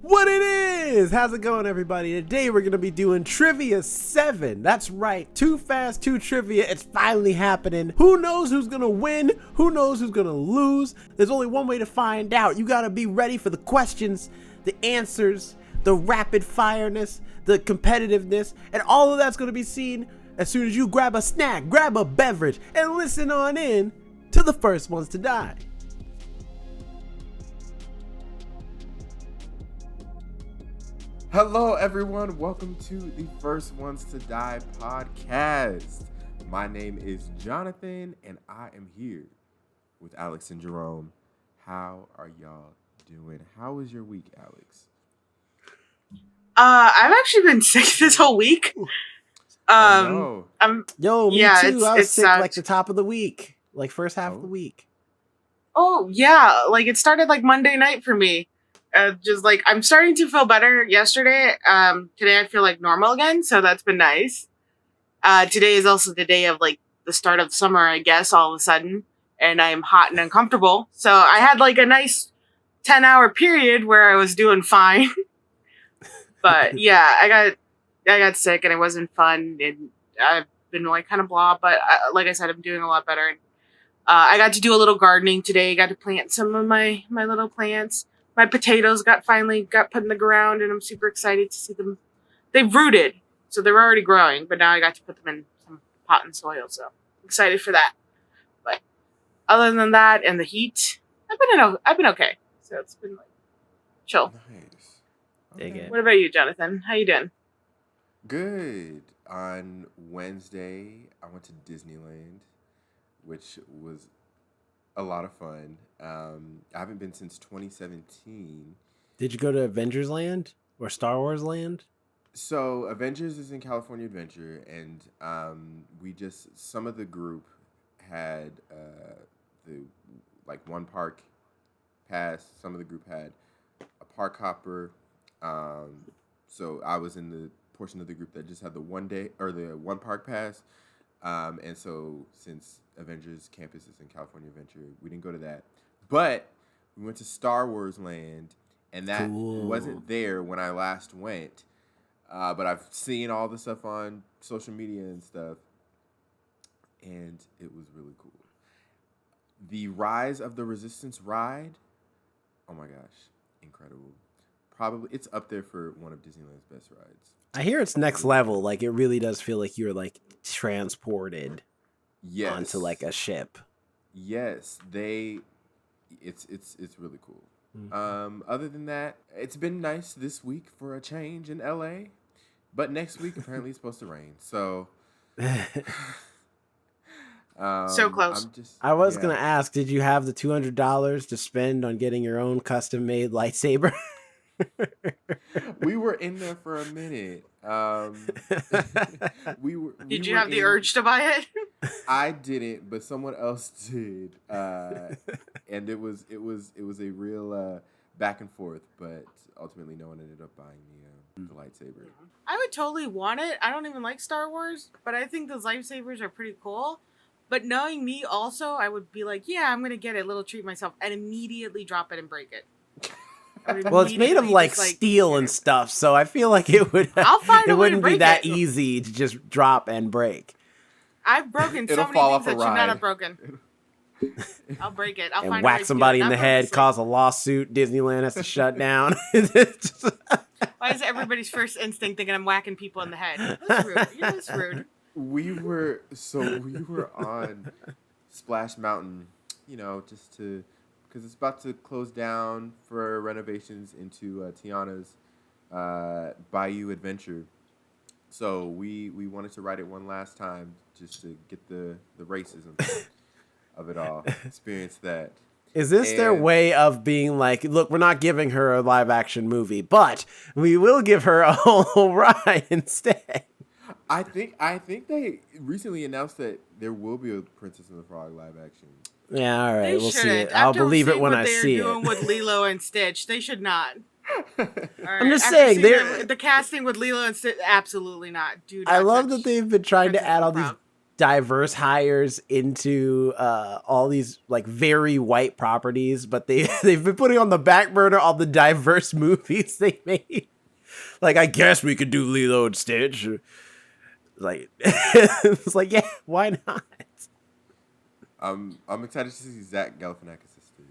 What it is? How's it going, everybody? Today we're going to be doing Trivia 7. That's right. Too Fast, Too Trivia. It's finally happening. Who knows who's going to win? Who knows who's going to lose? There's only one way to find out. You got to be ready for the questions, the answers, the rapid fireness, the competitiveness, and all of that's going to be seen as soon as you grab a snack, grab a beverage, and listen on in to the first ones to die. Hello, everyone. Welcome to the First Ones to Die podcast. My name is Jonathan, and I am here with Alex and Jerome. How are y'all doing? How was your week, Alex? I've actually been sick this whole week. No. Me too. I was sick like the top of the week, like first half of the week. Oh yeah, like it started like Monday night for me. Just like I'm starting to feel better yesterday. Today I feel like normal again, so that's been nice. Today is also the day of like the start of summer, I guess, all of a sudden, and I'm hot and uncomfortable. So I had like a nice 10-hour period where I was doing fine. But yeah, I got sick and it wasn't fun, and I've been like kind of blah. But like I said, I'm doing a lot better. And I got to do a little gardening today. I got to plant some of my little plants. My potatoes finally got put in the ground, and I'm super excited to see them. They've rooted, so they're already growing. But now I got to put them in some pot and soil, so I'm excited for that. But other than that, and the heat, I've been okay. So it's been like chill. Nice. Dig it. What about you, Jonathan? How you doing? Good. On Wednesday, I went to Disneyland, which was a lot of fun. I haven't been since 2017. Did you go to Avengers Land or Star Wars Land? So Avengers is in California Adventure, and some of the group had the like one park pass. Some of the group had a park hopper. So I was in the portion of the group that just had the one park pass. And so since Avengers Campus is in California Adventure, we didn't go to that. But we went to Star Wars Land, and that wasn't there when I last went. But I've seen all the stuff on social media and stuff, and it was really cool. The Rise of the Resistance ride, oh my gosh, incredible. Probably, it's up there for one of Disneyland's best rides. I hear it's next level. Like, it really does feel like you're like transported onto like a ship. Yes, it's really cool. Mm-hmm. Other than that, it's been nice this week for a change in LA, but next week apparently it's supposed to rain. So, so close. I was gonna ask, did you have the $200 to spend on getting your own custom-made lightsaber? We were in there for a minute. Did you have the urge to buy it? I didn't, but someone else did, and it was a real back and forth. But ultimately, no one ended up buying the lightsaber. I would totally want it. I don't even like Star Wars, but I think those lightsabers are pretty cool. But knowing me, also, I would be like, yeah, I'm gonna get it, little treat myself, and immediately drop it and break it. Well, it's made of like steel and stuff, so I feel like it would. It wouldn't be that easy to just drop and break. I've broken so many things that should not have broken. I'll break it. I'll and find whack somebody in the head, purposely. cause a lawsuit. Disneyland has to shut down. Why is everybody's first instinct thinking I'm whacking people in the head? That's rude. You're just rude. We were on Splash Mountain, because it's about to close down for renovations into Tiana's Bayou Adventure. So we wanted to ride it one last time just to get the racism of it all, experience that. Is this their way of being like, look, we're not giving her a live action movie, but we will give her a whole ride instead? I think they recently announced that there will be a Princess and the Frog live action. Yeah, all right, we'll see it. I'll believe it when I see it. What they're doing with Lilo and Stitch, they should not. Right. I'm just saying, the casting with Lilo and Stitch, absolutely not. I love that they've been trying to add all these diverse hires into all these like very white properties, but they've been putting on the back burner all the diverse movies they made. Like, I guess we could do Lilo and Stitch. Like, it's like, yeah, why not? I'm excited to see Zach Galifianakis as Stitch.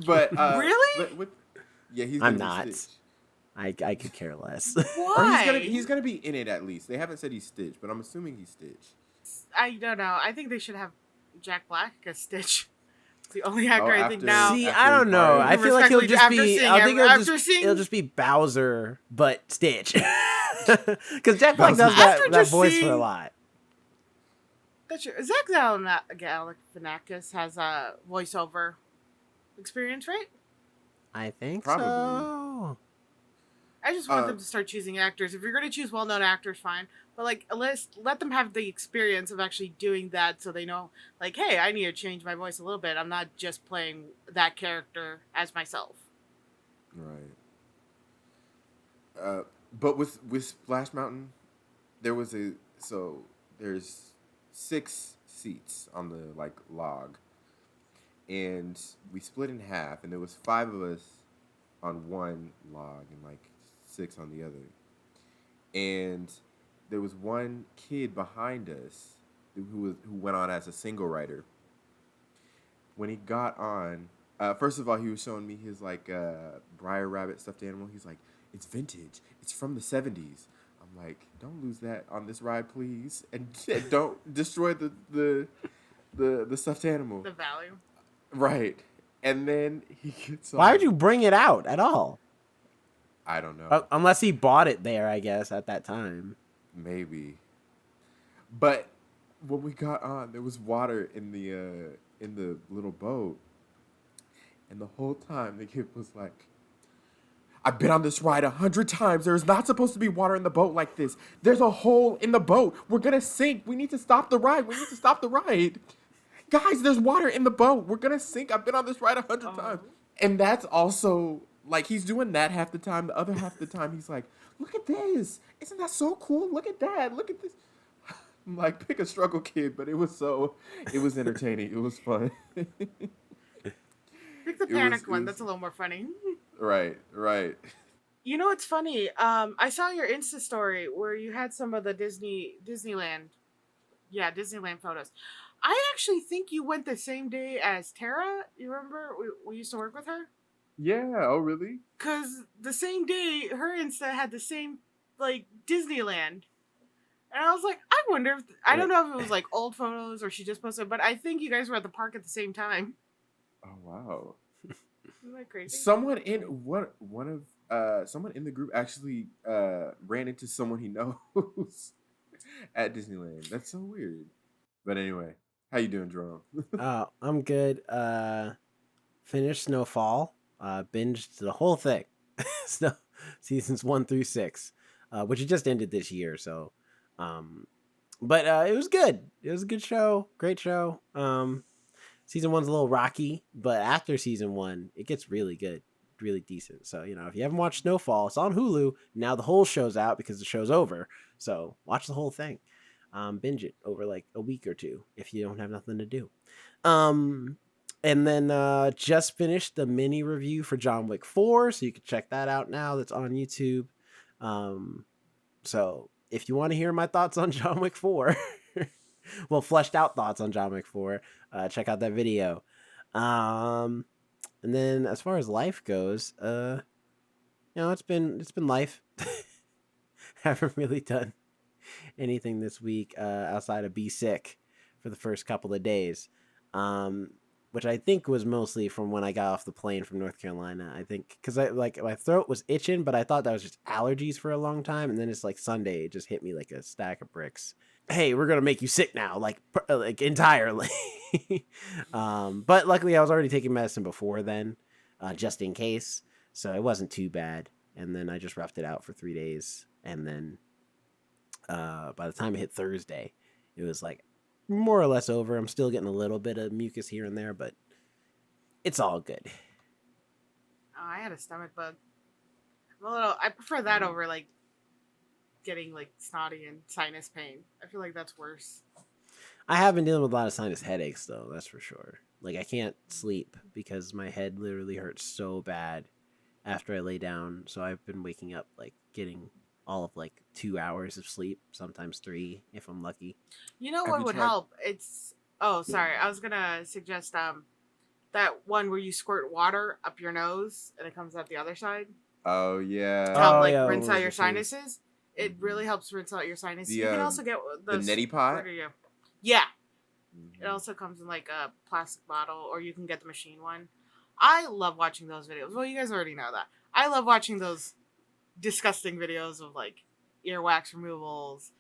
but Really? yeah, he's I'm gonna be not. Stitch. I could care less. Why? Or he's gonna be in it at least. They haven't said he's Stitch, but I'm assuming he's Stitch. I don't know. I think they should have Jack Black as Stitch. It's the only actor I think after- now. See, after I don't know. Mario- I feel like he'll Respectfully, just after be. seeing I think every- after seeing- it'll just be Bowser, but Stitch. Because Jack Black Bowser. does After that just voice for a seeing- lot. That's true. Zach Galifianakis has a voiceover experience, right? I think Probably. so. I just want them to start choosing actors. If you're going to choose well-known actors, fine. But like, let them have the experience of actually doing that, so they know, like, hey, I need to change my voice a little bit. I'm not just playing that character as myself. Right. But with Splash Mountain, there's 6 seats on the like log, and we split in half, and there was 5 of us on one log and like 6 on the other, and there was one kid behind us who went on as a single rider. When he got on, first of all, he was showing me his like Briar Rabbit stuffed animal. He's like, it's vintage. It's from the 70s. I'm like, don't lose that on this ride, please, and don't destroy the stuffed animal. The value. Right. And then he gets on. Why would you bring it out at all? I don't know. Unless he bought it there, I guess, at that time. Maybe. But when we got on, there was water in the little boat, and the whole time the kid was like, I've been on this ride 100 times. There's not supposed to be water in the boat like this. There's a hole in the boat. We're going to sink. We need to stop the ride. We need to stop the ride. Guys, there's water in the boat. We're going to sink. I've been on this ride 100 times. And that's also, like, he's doing that half the time. The other half the time, he's like, look at this. Isn't that so cool? Look at that. Look at this. I'm like, pick a struggle kid, but it was entertaining. It was fun. Pick the panic one. That's a little more funny. Right. You know what's funny? I saw your Insta story where you had some of the Disneyland photos. I actually think you went the same day as Tara. You remember we used to work with her? Yeah. Oh, really? Because the same day, her Insta had the same, like, Disneyland. And I was like, I wonder if, I don't know if it was, like, old photos or she just posted, but I think you guys were at the park at the same time. Oh, wow. Isn't that crazy? Someone in someone in the group actually ran into someone he knows at Disneyland. That's so weird. But anyway, how you doing, Jerome? I'm good. Finished Snowfall. Binged the whole thing. Seasons 1 through 6, which it just ended this year. So, but it was good. It was a good show. Great show. Season 1's a little rocky, but after season 1, it gets really good, really decent. So, you know, if you haven't watched Snowfall, it's on Hulu. Now the whole show's out because the show's over. So watch the whole thing. Binge it over like a week or 2 if you don't have nothing to do. And then just finished the mini review for John Wick 4, so you can check that out now. That's on YouTube. So if you want to hear my thoughts on John Wick 4, well, fleshed out thoughts on John Wick 4, check out that video. And then as far as life goes, you know, it's been life. Haven't really done anything this week outside of be sick for the first couple of days, which I think was mostly from when I got off the plane from North Carolina. I think because my throat was itching, but I thought that was just allergies for a long time, and then it's like Sunday, it just hit me like a stack of bricks. Hey, we're gonna make you sick now, like entirely. But luckily, I was already taking medicine before then, just in case, so it wasn't too bad. And then I just roughed it out for 3 days, and then by the time it hit Thursday, it was like more or less over. I'm still getting a little bit of mucus here and there, but it's all good. Oh, I had a stomach bug. I prefer that over like getting like snotty and sinus pain. I feel like that's worse. I have been dealing with a lot of sinus headaches, though. That's for sure. Like, I can't sleep because my head literally hurts so bad after I lay down. So I've been waking up, like, getting all of, like, 2 hours of sleep, sometimes 3, if I'm lucky. You know Have what you would tried- help? It's sorry. I was gonna suggest that one where you squirt water up your nose and it comes out the other side Oh to yeah. help Oh, like yeah, rinse what out was your it called? sinuses. It really helps rinse out your sinuses. The, You can also get the those. neti pot? Where do you? Yeah, it Mhm. also comes in like a plastic bottle, or you can get the machine one. I love watching those videos. Well, you guys already know that. I love watching those disgusting videos of like earwax removals,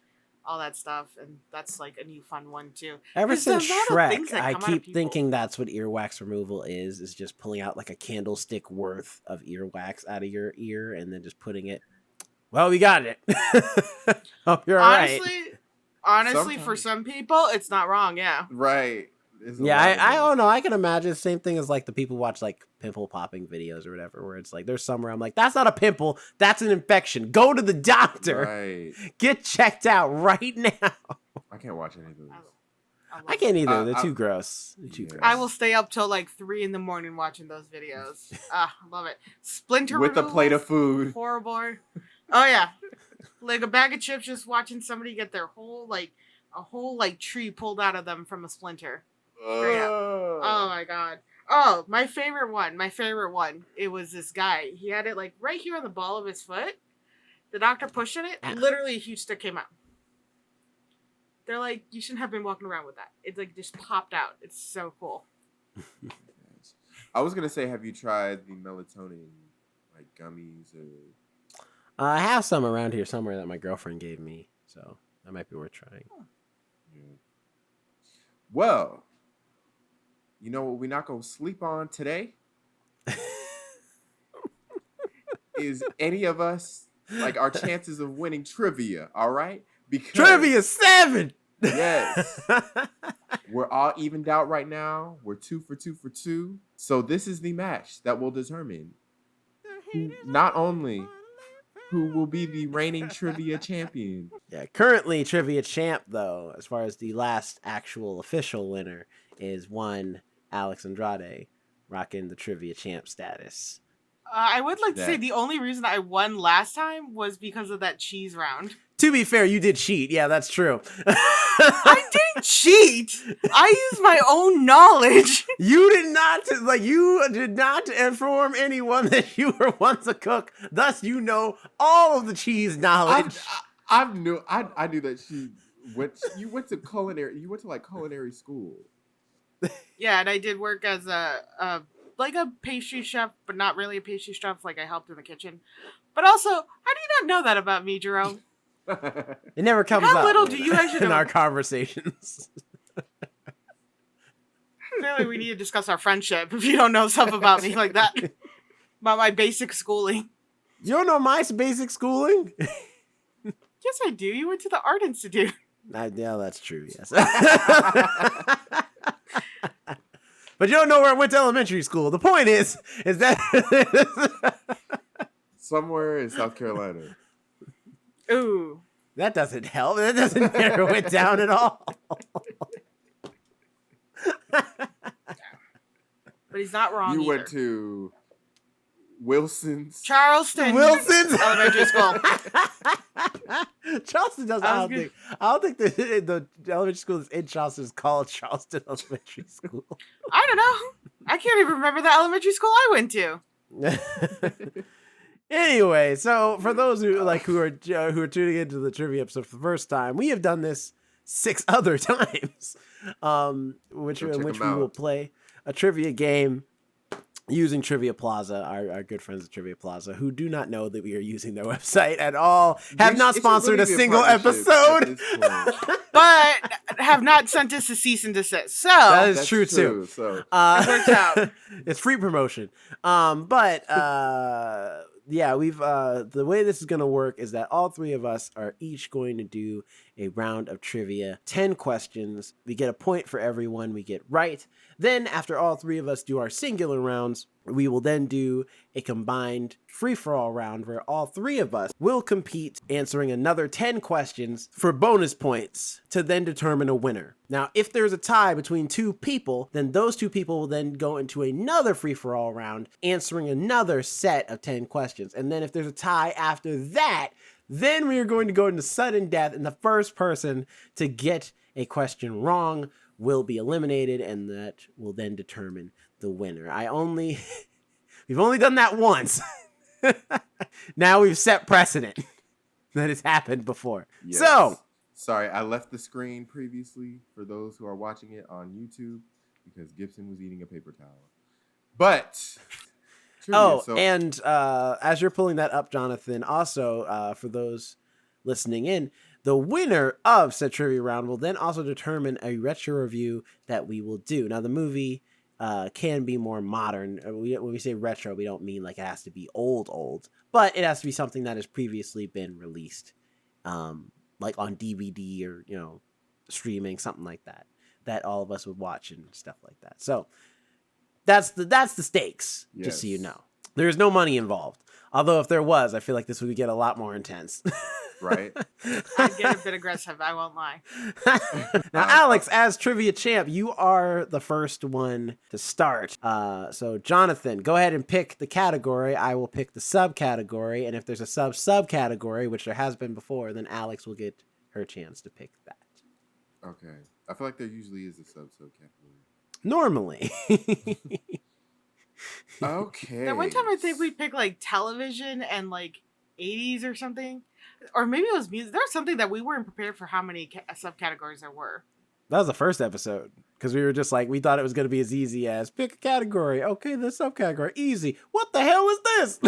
all that stuff, and that's like a new fun one too. Ever 'Cause the since amount of things Shrek, that I come out of keep people- thinking that's what earwax removal is just pulling out like a candlestick worth of earwax out of your ear and then just putting it. Well, we got it. Hope you're all right. Honestly, for Sometimes. some people, it's not wrong. Yeah. Right. There's a Yeah, lot of I those. don't know. I can imagine the same thing as like the people watch like pimple popping videos or whatever, where it's like there's somewhere I'm like, that's not a pimple, that's an infection. Go to the doctor. Right. Get checked out right now. I can't watch any of those. love I can't it. either. They're I- too gross. They're too Yeah. gross. I will stay up till like 3 a.m. watching those videos. I love it. Splinter With a plate of removals, food. horrible. Oh yeah, like a bag of chips. Just watching somebody get their whole tree pulled out of them from a splinter. Straight up. Oh my god. Oh, my favorite one. It was this guy. He had it like right here on the ball of his foot. The doctor pushed on it. Literally, a huge stick came out. They're like, you shouldn't have been walking around with that. It like just popped out. It's so cool. I was gonna say, have you tried the melatonin like gummies or? I have some around here somewhere that my girlfriend gave me, so that might be worth trying. Yeah. Well, you know what we're not gonna sleep on today is any of us like our chances of winning trivia. All right, because Trivia 7. Yes. We're all evened out right now. We're 2 for 2 for 2. So this is the match that will determine not only who will be the reigning trivia champion. Yeah, currently trivia champ though, as far as the last actual official winner, is one Alex Andrade, rocking the trivia champ status. I would like to say Yeah. the only reason I won last time was because of that cheese round. To be fair, you did cheat. Yeah, that's true. I didn't cheat. I used my own knowledge. You did not inform anyone that you were once a cook. Thus, you know all of the cheese knowledge. I knew that she went. You went to culinary. You went to like culinary school. Yeah, and I did work as a pastry chef, but not really a pastry chef. Like I helped in the kitchen. But also, how do you not know that about me, Jerome? It never comes How up little do you actually in know? our conversations. Clearly, we need to discuss our friendship if you don't know stuff about me like that. About my basic schooling. You don't know my basic schooling? Yes, I do. You went to the Art Institute. Yeah, that's true, yes. But you don't know where I went to elementary school. The point is that Somewhere in South Carolina. Ooh. that doesn't help. That doesn't narrow it down at all. But he's not wrong You either. went to Wilson's. Charleston Wilson's Elementary School. Charleston does. I don't think the elementary school that's in Charleston is called Charleston Elementary School. I don't know. I can't even remember the elementary school I went to. Anyway, so for those who are tuning into the trivia episode for the first time, we have done this 6 other times, in which Go we check 'em will out. play a trivia game using Trivia Plaza, our good friends at Trivia Plaza, who do not know that we are using their website at all, have not It should sponsored really a be single partnership episode. at this point. But have not sent us a cease and desist. So That is That's true too. So it works out. It's free promotion. Yeah, we've the way this is gonna work is that all 3 of us are each going to do a round of trivia, 10 questions. We get a point for everyone we get right. Then, after all three of us do our singular rounds, we will then do a combined free-for-all round where all three of us will compete, answering another 10 questions for bonus points to then determine a winner. Now, if there's a tie between two people, then those two people will then go into another free-for-all round, answering another set of 10 questions. And then if there's a tie after that, then we are going to go into sudden death, and the first person to get a question wrong will be eliminated, and that will then determine the winner. We've only done that once. Now we've set precedent. That has happened before. Yes. So, sorry, I left the screen previously for those who are watching it on YouTube because Gibson was eating a paper towel. But and as you're pulling that up, Jonathan, also for those listening in, the winner of said trivia round will then also determine a retro review that we will do. Now, the movie can be more modern. When we say retro, we don't mean like it has to be old, but it has to be something that has previously been released, like on DVD or, streaming, something like that, that all of us would watch and stuff like that. So that's the stakes, yes. Just so you know. There's no money involved. Although if there was, I feel like this would get a lot more intense. Right? I'd get a bit aggressive, I won't lie. Now, Alex, as trivia champ, you are the first one to start. So, Jonathan, go ahead and pick the category. I will pick the subcategory. And if there's a subcategory, which there has been before, then Alex will get her chance to pick that. Okay. I feel like there usually is a subcategory. Normally. Okay. That one time I think we picked like television and like 80s or something. Or maybe it was music. There was something that we weren't prepared for how many subcategories there were. That was the first episode. Because we were just like, we thought it was going to be as easy as pick a category. Okay, the subcategory. Easy. What the hell is this?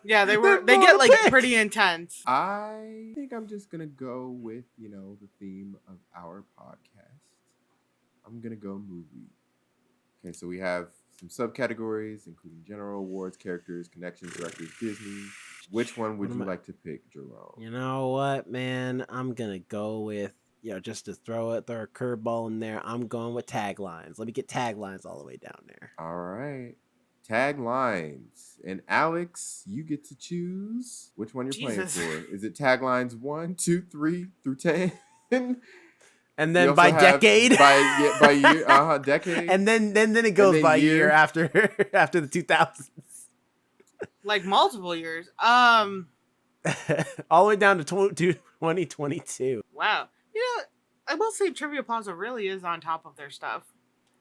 Yeah, they get like pretty intense. I think I'm just going to go with, the theme of our podcast. I'm going to go movie. Okay, so we have some subcategories, including general awards, characters, connections, directors, Disney. Which one would you like to pick, Jerome? You know what, man? I'm going to go with, just to throw a curveball in there, I'm going with taglines. Let me get taglines all the way down there. All right. Taglines. And Alex, you get to choose which one you're playing for. Is it taglines 1, 2, 3 through 10? And then by decade, by year, decade, and then it goes by year after the 2000s, like multiple years. All the way down to 2022. Wow, I will say Trivia Plaza really is on top of their stuff.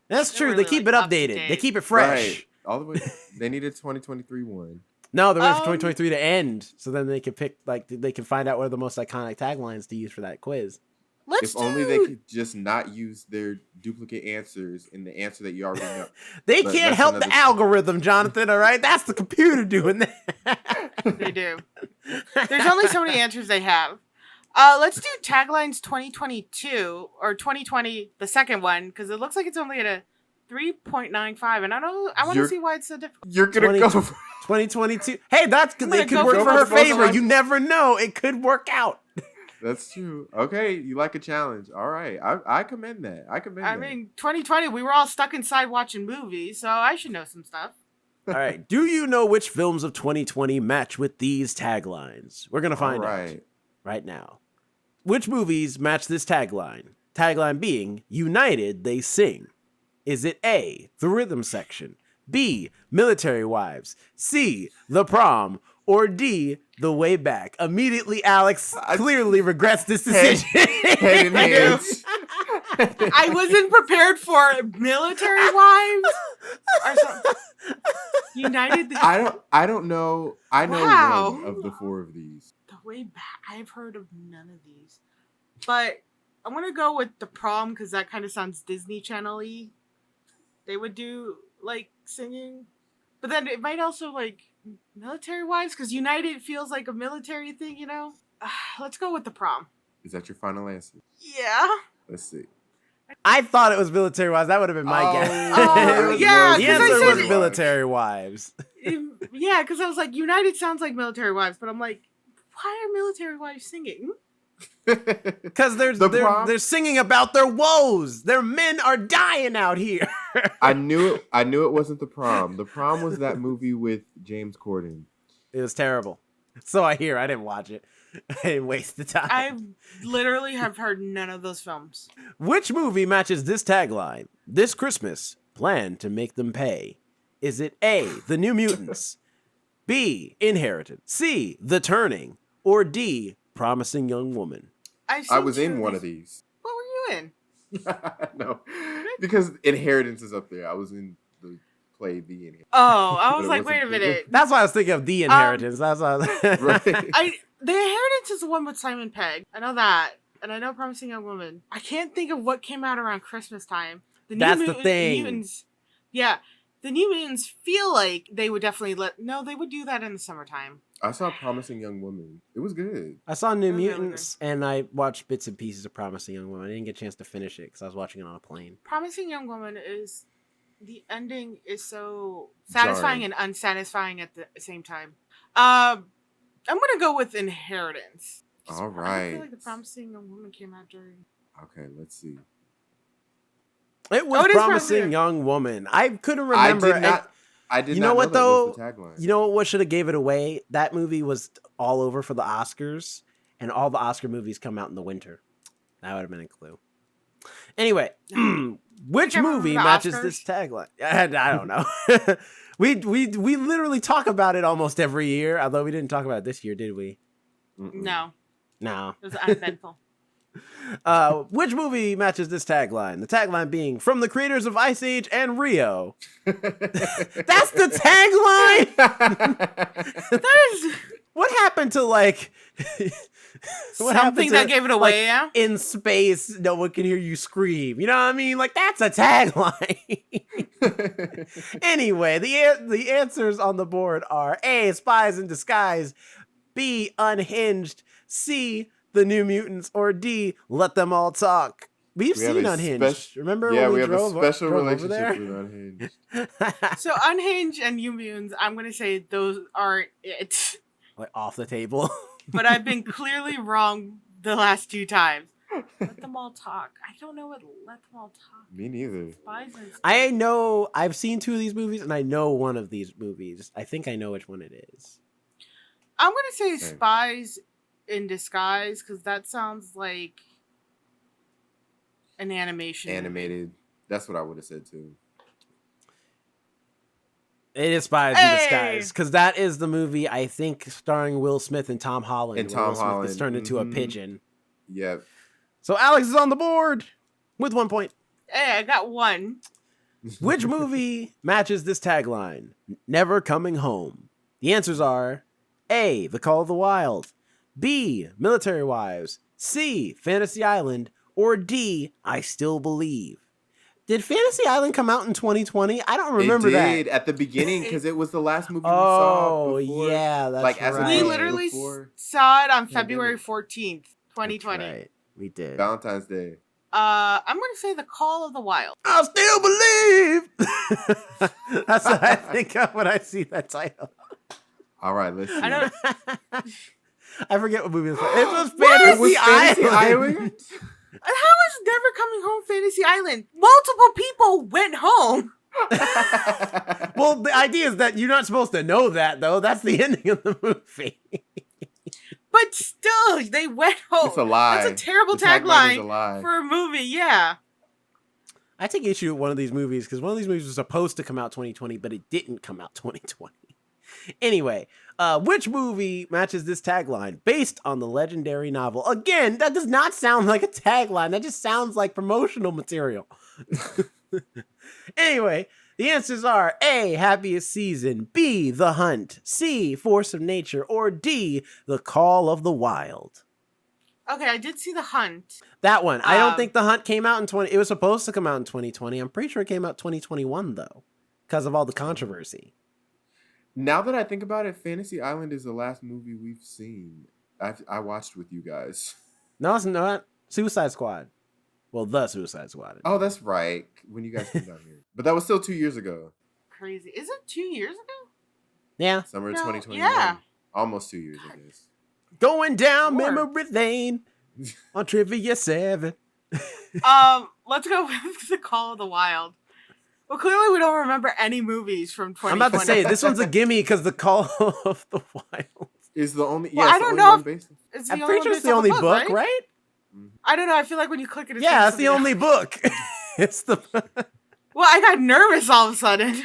That's true. Really, they keep it updated. They keep it fresh. Right. All the way. They needed 2023 one. No, they're waiting for 2023 to end, so then they can pick they can find out what are the most iconic taglines to use for that quiz. Only they could just not use their duplicate answers in the answer that you already know. They can't help the algorithm, Jonathan, all right? That's the computer doing that. They do. There's only so many answers they have. Let's do taglines 2022 or 2020, the second one, because it looks like it's only at a 3.95, and I want to see why it's so difficult. You're going to go for 2022. Hey, it could work for her favor. You never know. It could work out. That's true. Okay, you like a challenge. All right. I commend that. I mean, 2020, we were all stuck inside watching movies, so I should know some stuff. All right. Do you know which films of 2020 match with these taglines? We're going to find out right now. Which movies match this tagline? Tagline being, United, they sing. Is it A, The Rhythm Section, B, Military Wives, C, The Prom, or D, The Way Back? Immediately, Alex clearly regrets this decision. Head in hands. I wasn't prepared for Military Wives or something. United. I don't know. I know one of the four of these. The Way Back. I've heard of none of these, but I'm gonna go with The Prom because that kind of sounds Disney Channel-y. They would do like singing, but then it might also like Military Wives because United feels like a military thing, Let's go with The Prom. Is that your final answer? Yeah. Let's see. I thought it was Military Wives. That would have been my guess. Oh, yeah. The answer was Military Wives. Yeah, because I was like, United sounds like Military Wives, but I'm like, why are Military Wives singing? Because they're singing about their woes. Their men are dying out here. I knew it wasn't The Prom. The Prom was that movie with James Corden. It was terrible. So I hear. I didn't watch it. I didn't waste the time. I literally have heard none of those films. Which movie matches this tagline? This Christmas, plan to make them pay. Is it A, The New Mutants, B, Inheritance, C, The Turning, or D, Promising Young Woman? I was in one of these. What were you in? No, because Inheritance is up there. I was in the play The Inheritance. Oh, I was like, wait a minute. That's why I was thinking of The Inheritance. That's why Right. The Inheritance is the one with Simon Pegg. I know that. And I know Promising Young Woman. I can't think of what came out around Christmas time. That's the thing. Mutants, yeah. The New Mutants feel like they would definitely they would do that in the summertime. I saw Promising Young Woman. It was good. I saw New Mutants, and I watched bits and pieces of Promising Young Woman. I didn't get a chance to finish it because I was watching it on a plane. Promising Young Woman the ending is so satisfying and unsatisfying at the same time. I'm gonna go with Inheritance. All right. I feel like the Promising Young Woman came out during. Okay, let's see. It was Promising Young Woman. I couldn't remember. I did you not know what though? Was the tagline. You know what should have gave it away? That movie was all over for the Oscars, and all the Oscar movies come out in the winter. That would have been a clue. Anyway, which movie matches this tagline? I don't know. we literally talk about it almost every year, although we didn't talk about it this year, did we? No. No. It was uneventful. Which movie matches this tagline? The tagline being from the creators of Ice Age and Rio. That's the tagline. That is what happened to like something that gave it away. Yeah, in space, no one can hear you scream. You know what I mean? Like that's a tagline. Anyway, the answers on the board are A, Spies in Disguise, B, Unhinged, C, The New Mutants, or D, Let Them All Talk. We've seen Unhinged. Remember when we drove a special drove relationship over there? with Unhinged. So Unhinged and New Mutants, I'm going to say those aren't it. Like off the table. But I've been clearly wrong the last two times. Let Them All Talk. I don't know what Let Them All Talk. Me neither. I know, I've seen two of these movies, and I know one of these movies. I think I know which one it is. I'm going to say Spies in Disguise, because that sounds like an animation. Animated. That's what I would have said too. It is Spies in Disguise, because that is the movie, I think, starring Will Smith and Tom Holland. And Tom Holland. Smith is turned into a pigeon. Yep. So Alex is on the board with 1 point. Hey, I got one. Which movie matches this tagline? Never Coming Home. The answers are A, The Call of the Wild, B, Military Wives, C, Fantasy Island, or D, I Still Believe. Did Fantasy Island come out in 2020? I don't remember that. It did at the beginning because it was the last movie we saw. Before, yeah, that's right. We literally saw it on February 14th, 2020. That's right. We did. Valentine's Day. I'm going to say The Call of the Wild. I still believe. That's what I think of when I see that title. All right, let's see. I forget what movie it was. It was Fantasy Island. And how is Never Coming Home Fantasy Island? Multiple people went home. Well, the idea is that you're not supposed to know that, though. That's the ending of the movie. But still, they went home. It's a lie. That's a terrible tagline for a movie, yeah. I take issue with one of these movies because one of these movies was supposed to come out 2020, but it didn't come out 2020. Anyway, which movie matches this tagline based on the legendary novel? Again, that does not sound like a tagline. That just sounds like promotional material. Anyway, the answers are A, Happiest Season, B, The Hunt, C, Force of Nature, or D, The Call of the Wild. Okay, I did see The Hunt. That one. I don't think The Hunt came out in 20... It was supposed to come out in 2020. I'm pretty sure it came out 2021, though, because of all the controversy. Now that I think about it, Fantasy Island is the last movie we've seen. I watched with you guys. No, it's not. Suicide Squad. Well, the Suicide Squad. Oh, that's right. When you guys came down here. But that was still 2 years ago. Crazy. Is it 2 years ago? Yeah. Summer 2021. Yeah. Almost 2 years, I guess. Going down memory lane. on Trivia 7. Let's go with The Call of the Wild. Well, clearly we don't remember any movies from 2020. I'm about to say, this one's a gimme because The Call of the Wild Is the only Well, yeah, I it's the don't only know one if- based. It's I'm the pretty sure it's based the off only a book, right? I don't know. I feel like when you click it, it's Yeah, it's the something only book. It's the... Well, I got nervous all of a sudden.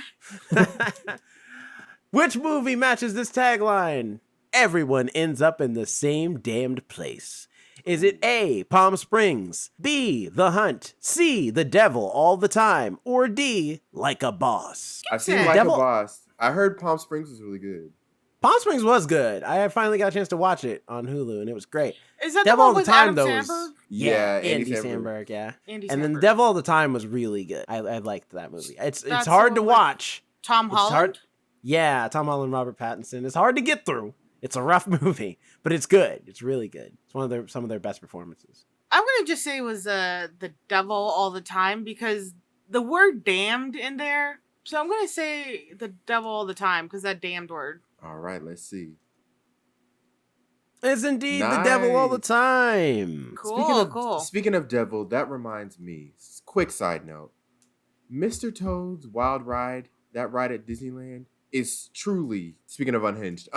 Which movie matches this tagline? Everyone ends up in the same damned place. Is it A, Palm Springs, B, The Hunt, C, The Devil all the time, or D, Like a Boss? I've seen The Like Devil- a Boss. I heard Palm Springs was really good. Palm Springs was good. I finally got a chance to watch it on Hulu, and it was great. Is that Devil the all one the with time, Adam though, Sandberg? Yeah, Andy Andy Samberg, yeah. Andy And then Samberg. Devil all the time was really good. I liked that movie. It's That's hard the to one with watch. Tom It's Holland? hard. Yeah, Tom Holland, Robert Pattinson. It's hard to get through. It's a rough movie, but it's good. It's really good. It's one of some of their best performances. I'm going to just say it was The Devil all the time because the word damned in there. So I'm going to say The Devil all the time because that damned word. All right, let's see. It's indeed The Devil all the Nice. time. Cool. Speaking of devil, that reminds me. Quick side note: Mr. Toad's Wild Ride, that ride at Disneyland, is truly, speaking of unhinged.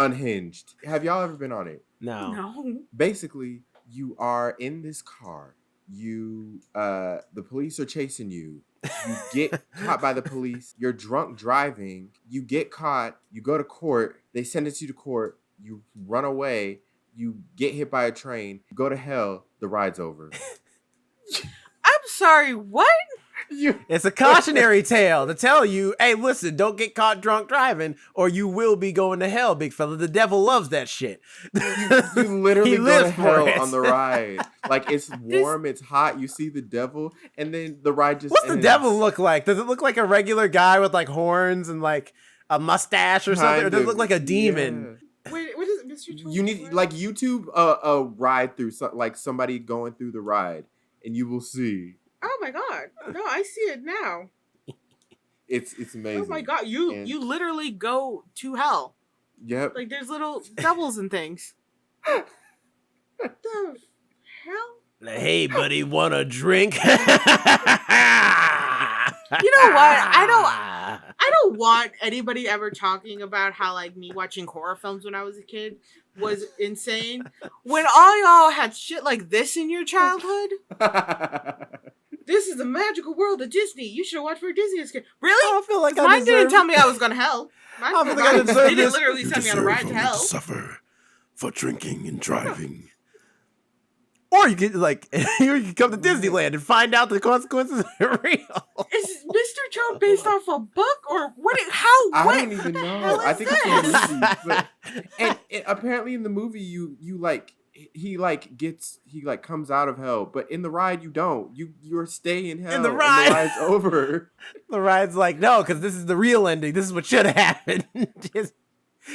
Have y'all ever been on it? No. No. Basically, you are in this car. The police are chasing you. You get caught by the police. You're drunk driving. You get caught. You go to court. They sentence you to court. You run away. You get hit by a train. You go to hell. The ride's over. I'm sorry, what? It's a cautionary tale to tell you, hey, listen, don't get caught drunk driving or you will be going to hell, big fella. The devil loves that shit. You literally He go to lives for hell it. on the ride. Like, it's warm, it's hot, you see the devil, and then the ride just What's the ends. devil look like? Does it look like a regular guy with like horns and like a mustache or something? Or does it look like a demon? Wait, what is it, Mr. Yeah. Toad? You need, like, YouTube a ride through, like somebody going through the ride, and you will see. Oh my god. No, I see it now. It's amazing. Oh my god, you literally go to hell. Yep. Like there's little devils and things. What the hell? Hey, buddy, want a drink? You know what? I don't want anybody ever talking about how like me watching horror films when I was a kid was insane. When all y'all had shit like this in your childhood. This is the magical world of Disney. You should watch for Disney as a kid. Really? I don't feel like Mine didn't tell me I was going to hell. I don't feel like I deserve They didn't this. literally send me on a ride to hell. Suffer for drinking and driving. Or you could like, you could come to Disneyland and find out the consequences are real. Is Mr. Toad based off a book or what? How? I what don't even the know. hell I is think this? it's a movie. But, and apparently in the movie, you like he comes out of hell, but in the ride you don't. You're staying in hell. In the and ride. the ride's over. The ride's like, no, because this is the real ending. This is what should have happened.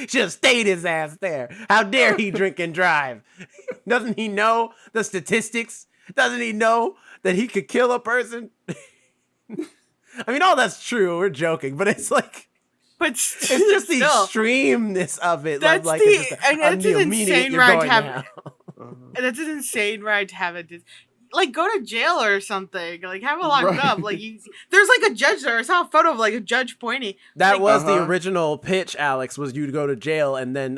Should have stayed his ass there. How dare he drink and drive? Doesn't he know the statistics? Doesn't he know that he could kill a person? I mean, all that's true. We're joking, but it's like, But it's just the still, extremeness of it. That's like the- it's just and that's the an immediate insane you're ride to going have- now. that's an insane ride to have it. Like go to jail or something. Like have it locked Right. up. Like there's like a judge there. I saw a photo of like a judge pointing. That Like, was the Uh-huh. original pitch, Alex, was you to go to jail, and then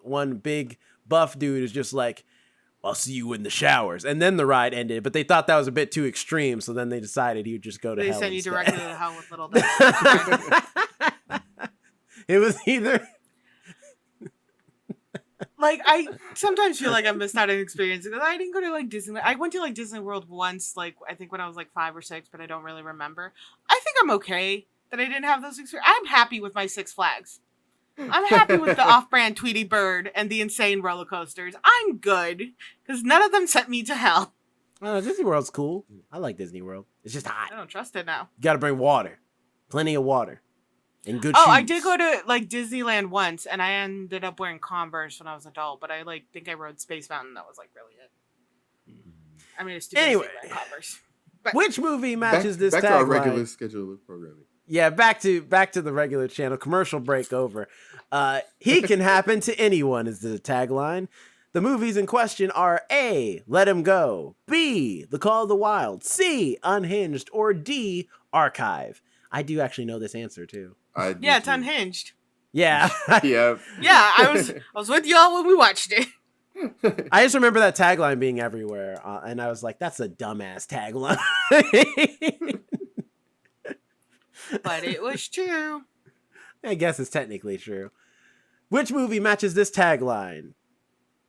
one big buff dude is just like, I'll see you in the showers. And then the ride ended, but they thought that was a bit too extreme, so then they decided he would just go to They hell send you instead. directly to hell with little devils. It was either... Like I sometimes feel like I missed out on an experience because I didn't go to like Disney. I went to like Disney World once, like I think when I was like 5 or 6, but I don't really remember. I think I'm okay that I didn't have those experiences. I'm happy with my Six Flags. I'm happy with the off-brand Tweety Bird and the insane roller coasters. I'm good because none of them sent me to hell. Disney World's cool. I like Disney World. It's just I hot. don't trust it now. You gotta bring water. Plenty of water. And good Oh, shoes. I did go to like Disneyland once, and I ended up wearing Converse when I was an adult. But I like think I rode Space Mountain. That was like really it. I mean, it's stupid Anyway. Disneyland Converse. Which movie matches this back to our tagline? regular schedule of programming. Yeah, back to the regular channel. Commercial break over. He can happen to anyone is the tagline. The movies in question are A, Let Him Go, B, The Call of the Wild, C, Unhinged, or D, Archive. I do actually know this answer too. Yeah, it's Unhinged. Yeah. Yeah. Yeah, I was with y'all when we watched it. I just remember that tagline being everywhere, and I was like, that's a dumbass tagline. But it was true. I guess it's technically true. Which movie matches this tagline?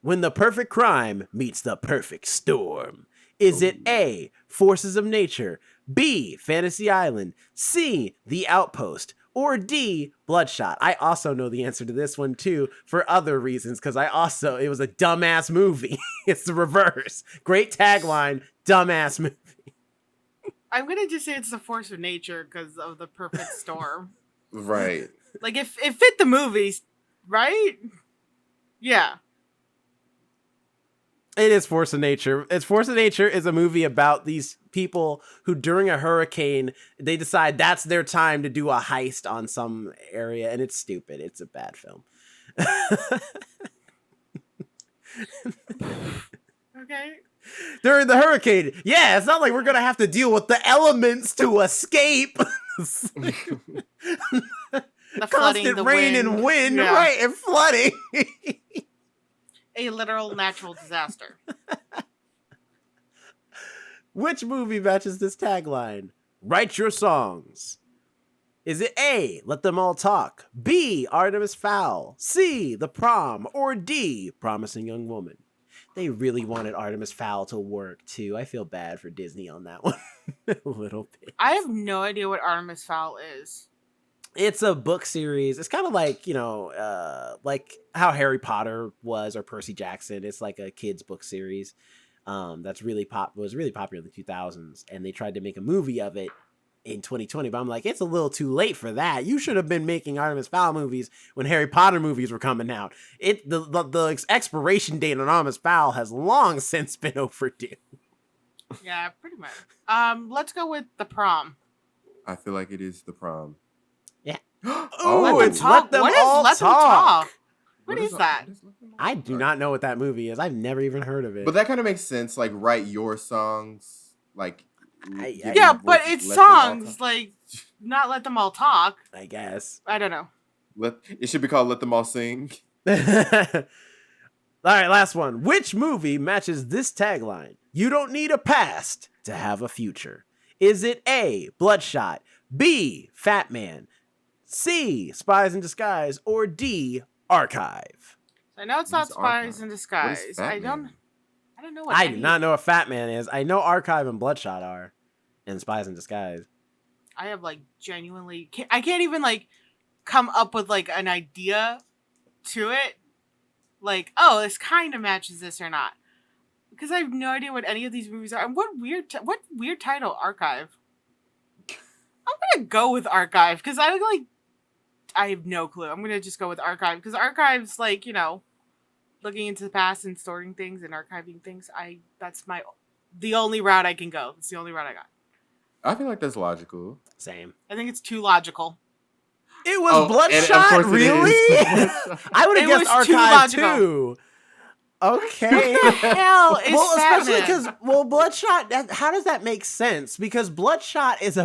When the perfect crime meets the perfect storm. Is it A, Forces of Nature, B, Fantasy Island, C, The Outpost, or D, Bloodshot? I also know the answer to this one too for other reasons, because it was a dumbass movie. It's the reverse. Great tagline, dumbass movie. I'm gonna just say it's the force of nature because of the perfect storm. Right. Like, if it fit the movies, right? Yeah. It is Force of Nature. Force of Nature is a movie about these people who, during a hurricane, they decide that's their time to do a heist on some area, and it's stupid. It's a bad film. Okay. During the hurricane, yeah, it's not like we're gonna have to deal with the elements to escape. The flooding, Constant the rain wind. and wind, Yeah. right, and flooding. A literal natural disaster. Which movie matches this tagline? Write your songs. Is it A, Let Them All Talk, B, Artemis Fowl, C, The Prom, or D, Promising Young Woman? They really wanted Artemis Fowl to work too. I feel bad for Disney on that one a little bit. I have no idea what Artemis Fowl is. It's a book series. It's kind of like, like how Harry Potter was, or Percy Jackson. It's like a kid's book series that's was really popular in the 2000s, and they tried to make a movie of it in 2020, but I'm like, it's a little too late for that. You should have been making Artemis Fowl movies when Harry Potter movies were coming out. The expiration date on Artemis Fowl has long since been overdue. Yeah, pretty much. Let's go with The Prom. I feel like it is The Prom. Yeah. Oh, It's Let Them What is All Let Them Talk. Talk? What is that? I do not know what that movie is. I've never even heard of it. But that kind of makes sense. Like, write your songs. Like, Yeah, but it's Let Them All songs, Talk. like, not Let Them All Talk. I guess. I don't know. It should be called Let Them All Sing. All right, last one. Which movie matches this tagline? You don't need a past to have a future. Is it A, Bloodshot, B, Fat Man, C, Spies in Disguise, or D, Archive? I know it's What not is Spies Archive? in What is Disguise. Fat I don't Man? know what I do not know what Fat Man is. I know Archive and Bloodshot are, and Spies in Disguise. I have, like, genuinely I can't even, like, come up with, like, an idea to it. Like, oh, this kind of matches this or not. Because I have no idea what any of these movies are. And what weird title, Archive. I'm gonna go with Archive because I have no clue. I'm gonna just go with Archive because Archive's like, looking into the past and storing things and archiving things. That's the only route I can go. It's the only route I got. I feel like that's logical. Same. I think it's too logical. It was Oh, and of Bloodshot, course it really? is. I would have It guessed was too Archive logical. too. Okay. Hell is Well, Fat especially Man. because, Bloodshot, how does that make sense? Because Bloodshot is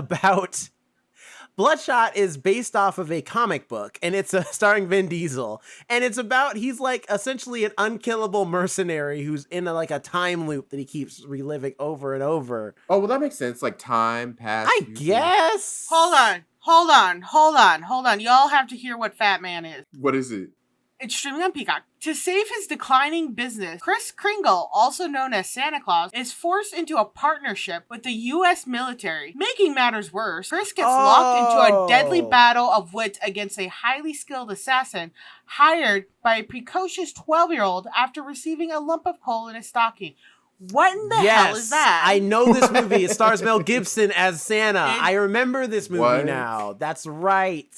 based off of a comic book, and it's starring Vin Diesel, and it's about, he's like essentially an unkillable mercenary who's in a time loop that he keeps reliving over and over. Oh, well, that makes sense. Like, time, past, I future. guess. Hold on. Y'all have to hear what Fat Man is. What is it? It's streaming on Peacock. To save his declining business, Kris Kringle, also known as Santa Claus, is forced into a partnership with the U.S. military. Making matters worse, Kris gets locked into a deadly battle of wits against a highly skilled assassin hired by a precocious 12-year-old after receiving a lump of coal in his stocking. What in the hell is that? I know this movie. It stars Mel Gibson as Santa. I remember this movie What? now. That's right.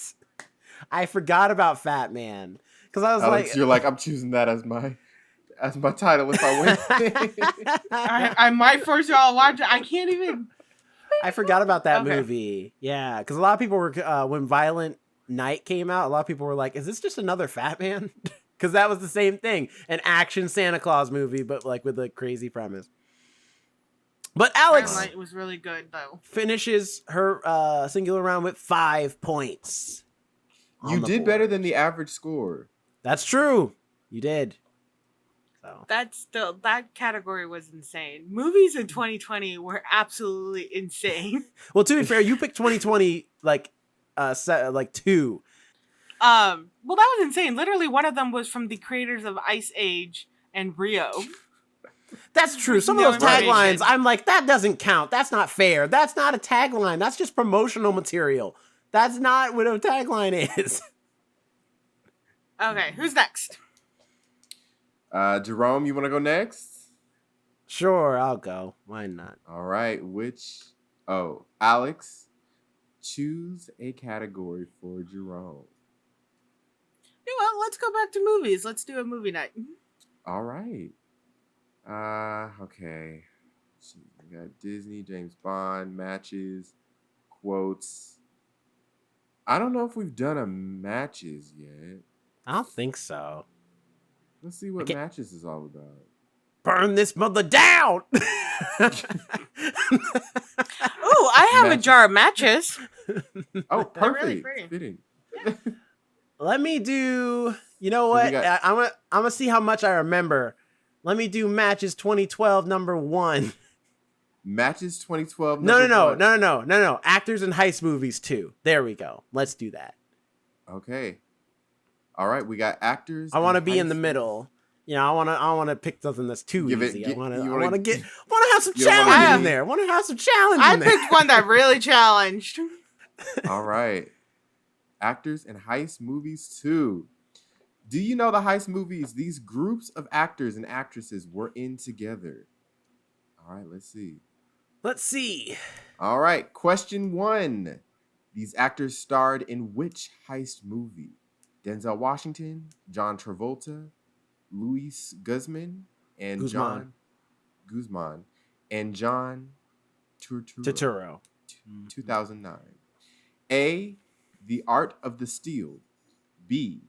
I forgot about Fat Man. Because I was Alex, like... you're like, I'm choosing that as my title if I win. I might force y'all to watch it. I can't even... I forgot about that Okay. movie. Yeah, because a lot of people were... when Violent Night came out, a lot of people were like, is this just another Fat Man? because that was the same thing. An action Santa Claus movie, but like with a crazy premise. But Alex Light was really good though. finishes her singular round with 5 points. You did better than the average score. That's true. You did. So That category was insane. Movies in 2020 were absolutely insane. well, to be fair, you picked 2020 like 2. Well, that was insane. Literally, one of them was from the creators of Ice Age and Rio. That's true. Some No of those taglines, information. I'm like, that doesn't count. That's not fair. That's not a tagline. That's just promotional material. That's not what a tagline is. Okay, who's next? Jerome, you want to go next? Sure, I'll go. Why not? All right. Alex, choose a category for Jerome. Well, let's go back to movies. Let's do a movie night. All right. Okay. We got Disney, James Bond, matches, quotes. I don't know if we've done a matches yet. I don't think so. Let's see what matches is all about. Burn this mother down! Oh, I have a jar of matches. Oh, They're really perfect. pretty. Fitting. Let me do. You know what? I'm gonna see how much I remember. Let me do matches 2012 number 1. Matches 2012. No. Actors in heist movies 2. There we go. Let's do that. Okay. All right, we got actors. I want to be in the middle. You know, I want to pick something that's too easy. I want to have some challenge in there. I want to have some challenge. I picked one that really challenged. All right. Actors in heist movies 2. Do you know the heist movies these groups of actors and actresses were in together? All right, let's see. Let's see. All right, question 1. These actors starred in which heist movie? Denzel Washington, John Travolta, Luis Guzman, and John Guzman, and John Turturro. 2009. A, The Art of the Steal. B,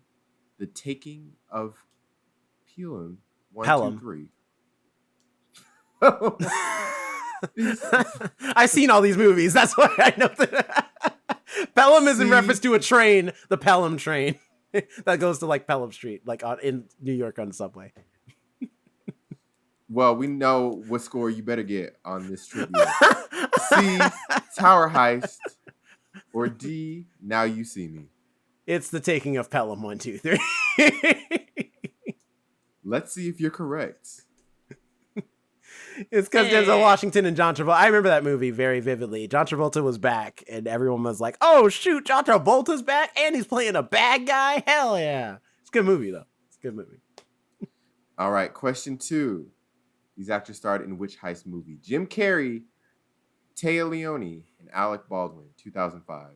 The Taking of Pelham. 1, 2, 3. I've seen all these movies. That's why I know that. Pelham is in reference to a train, the Pelham train that goes to like Pelham Street, like in New York on the subway. Well, we know what score you better get on this trivia. C, Tower Heist, or D, Now You See Me. It's The Taking of Pelham. 1, 2, 3. Let's see if you're correct. It's because Denzel Washington and John Travolta. I remember that movie very vividly. John Travolta was back, and everyone was like, "Oh shoot, John Travolta's back, and he's playing a bad guy. Hell yeah!" It's a good movie though. It's a good movie. All right, question 2. These actors starred in which heist movie? Jim Carrey, Téa Leoni, and Alec Baldwin. 2005.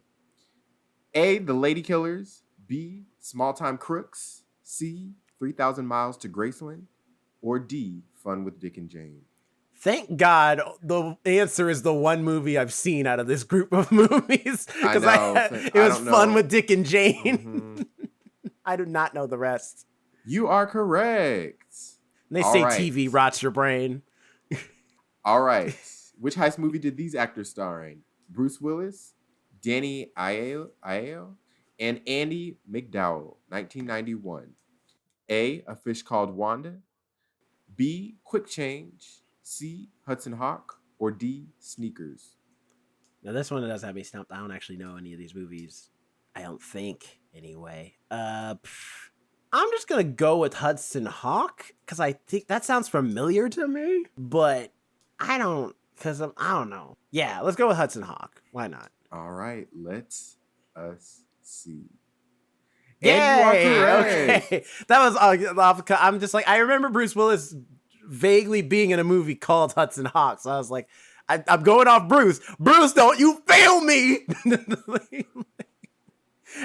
A, The Lady Killers. B, Small Time Crooks. C, 3,000 Miles to Graceland. Or D, Fun with Dick and Jane. Thank God the answer is the one movie I've seen out of this group of movies. Because it was Fun with Dick and Jane. Mm-hmm. I do not know the rest. You are correct. And they say TV rots your brain. All right. Which heist movie did these actors star in? Bruce Willis, Danny Aiello, and Andy McDowell. 1991. A, A Fish Called Wanda. B, Quick Change. C, Hudson Hawk. Or D, Sneakers. Now this one does have me stumped. I don't actually know any of these movies. I don't think, anyway. I'm just gonna go with Hudson Hawk because I think that sounds familiar to me, but I don't know. Yeah, let's go with Hudson Hawk. Why not? All right, let's us see. Yay! Okay, that was off. I'm just like, I remember Bruce Willis vaguely being in a movie called Hudson Hawk, so I was like, I'm going off Bruce. Bruce, don't you fail me!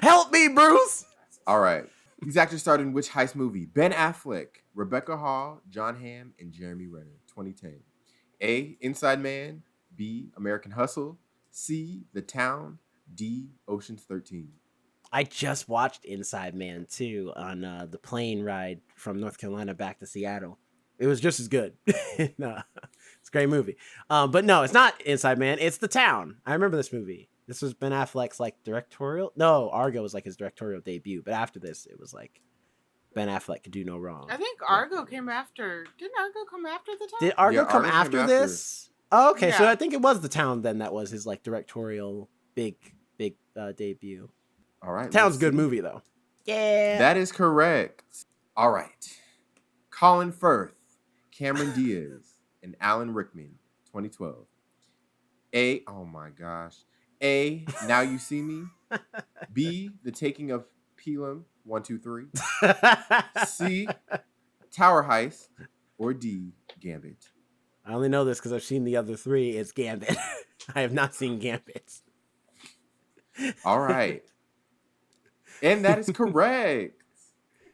Help me, Bruce! All right. These actors starred in which heist movie? Ben Affleck, Rebecca Hall, John Hamm, and Jeremy Renner. 2010. A, Inside Man. B, American Hustle. C, The Town. D, Ocean's 13. I just watched Inside Man 2 on the plane ride from North Carolina back to Seattle. It was just as good. No, it's a great movie. But no, it's not Inside Man. It's The Town. I remember this movie. This was Ben Affleck's like directorial. No, Argo was like his directorial debut. But after this, it was like Ben Affleck could do no wrong. I think Argo came after. Didn't Argo come after The Town? Did Argo come Argo came after after. this? Oh, okay, so Yeah. I think it was The Town then that was his like directorial big debut. All right. Town's let's a good see. movie though. Yeah. That is correct. All right. Colin Firth, Cameron Diaz, and Alan Rickman, 2012. Oh my gosh. A, Now You See Me. B, The Taking of Pelham, 1, 2, 3. C, Tower Heist. Or D, Gambit. I only know this because I've seen the other three. It's Gambit. I have not seen Gambit. All right. And that is correct.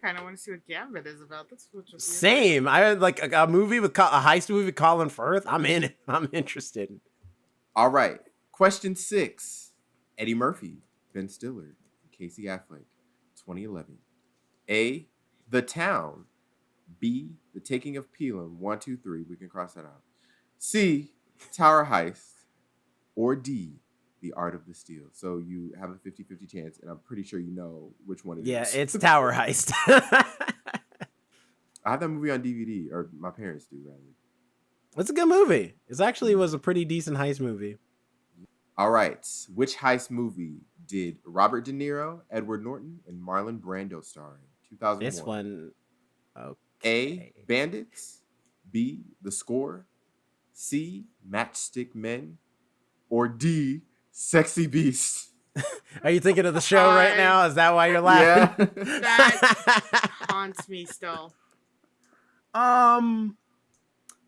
I kind of want to see what Gambit is about. That's what you're Same. I had like a movie with a heist movie with Colin Firth. I'm in it. I'm interested. All right. Question 6. Eddie Murphy, Ben Stiller, and Casey Affleck, 2011. A, The Town. B, The Taking of Pelham, 1, 2, 3. We can cross that out. C, Tower Heist. Or D, The Art of the Steal. So you have a 50-50 chance, and I'm pretty sure you know which one it is. Yeah, it's Tower Heist. I have that movie on DVD, or my parents do, rather. It's a good movie. It actually was a pretty decent heist movie. All right. Which heist movie did Robert De Niro, Edward Norton, and Marlon Brando star in? 2001. This one, A, okay. Bandits. B, The Score. C, Matchstick Men. Or D, Sexy Beast. Are you thinking of the show right now? Is that why you're laughing? Yeah. That haunts me still.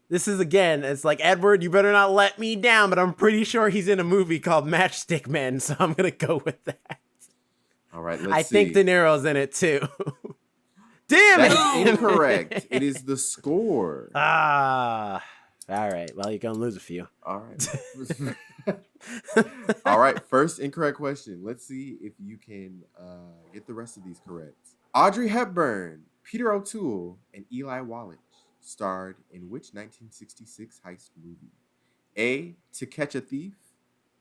This is again, it's like, Edward, you better not let me down, but I'm pretty sure he's in a movie called Matchstick Men, so I'm gonna go with that. All right, let's I see. think De Niro's in it too. Damn it! That is incorrect. It is The Score. All right. Well, you're gonna lose a few. All right. All right. First incorrect question. Let's see if you can get the rest of these correct. Audrey Hepburn, Peter O'Toole, and Eli Wallach starred in which 1966 heist movie? A, To Catch a Thief.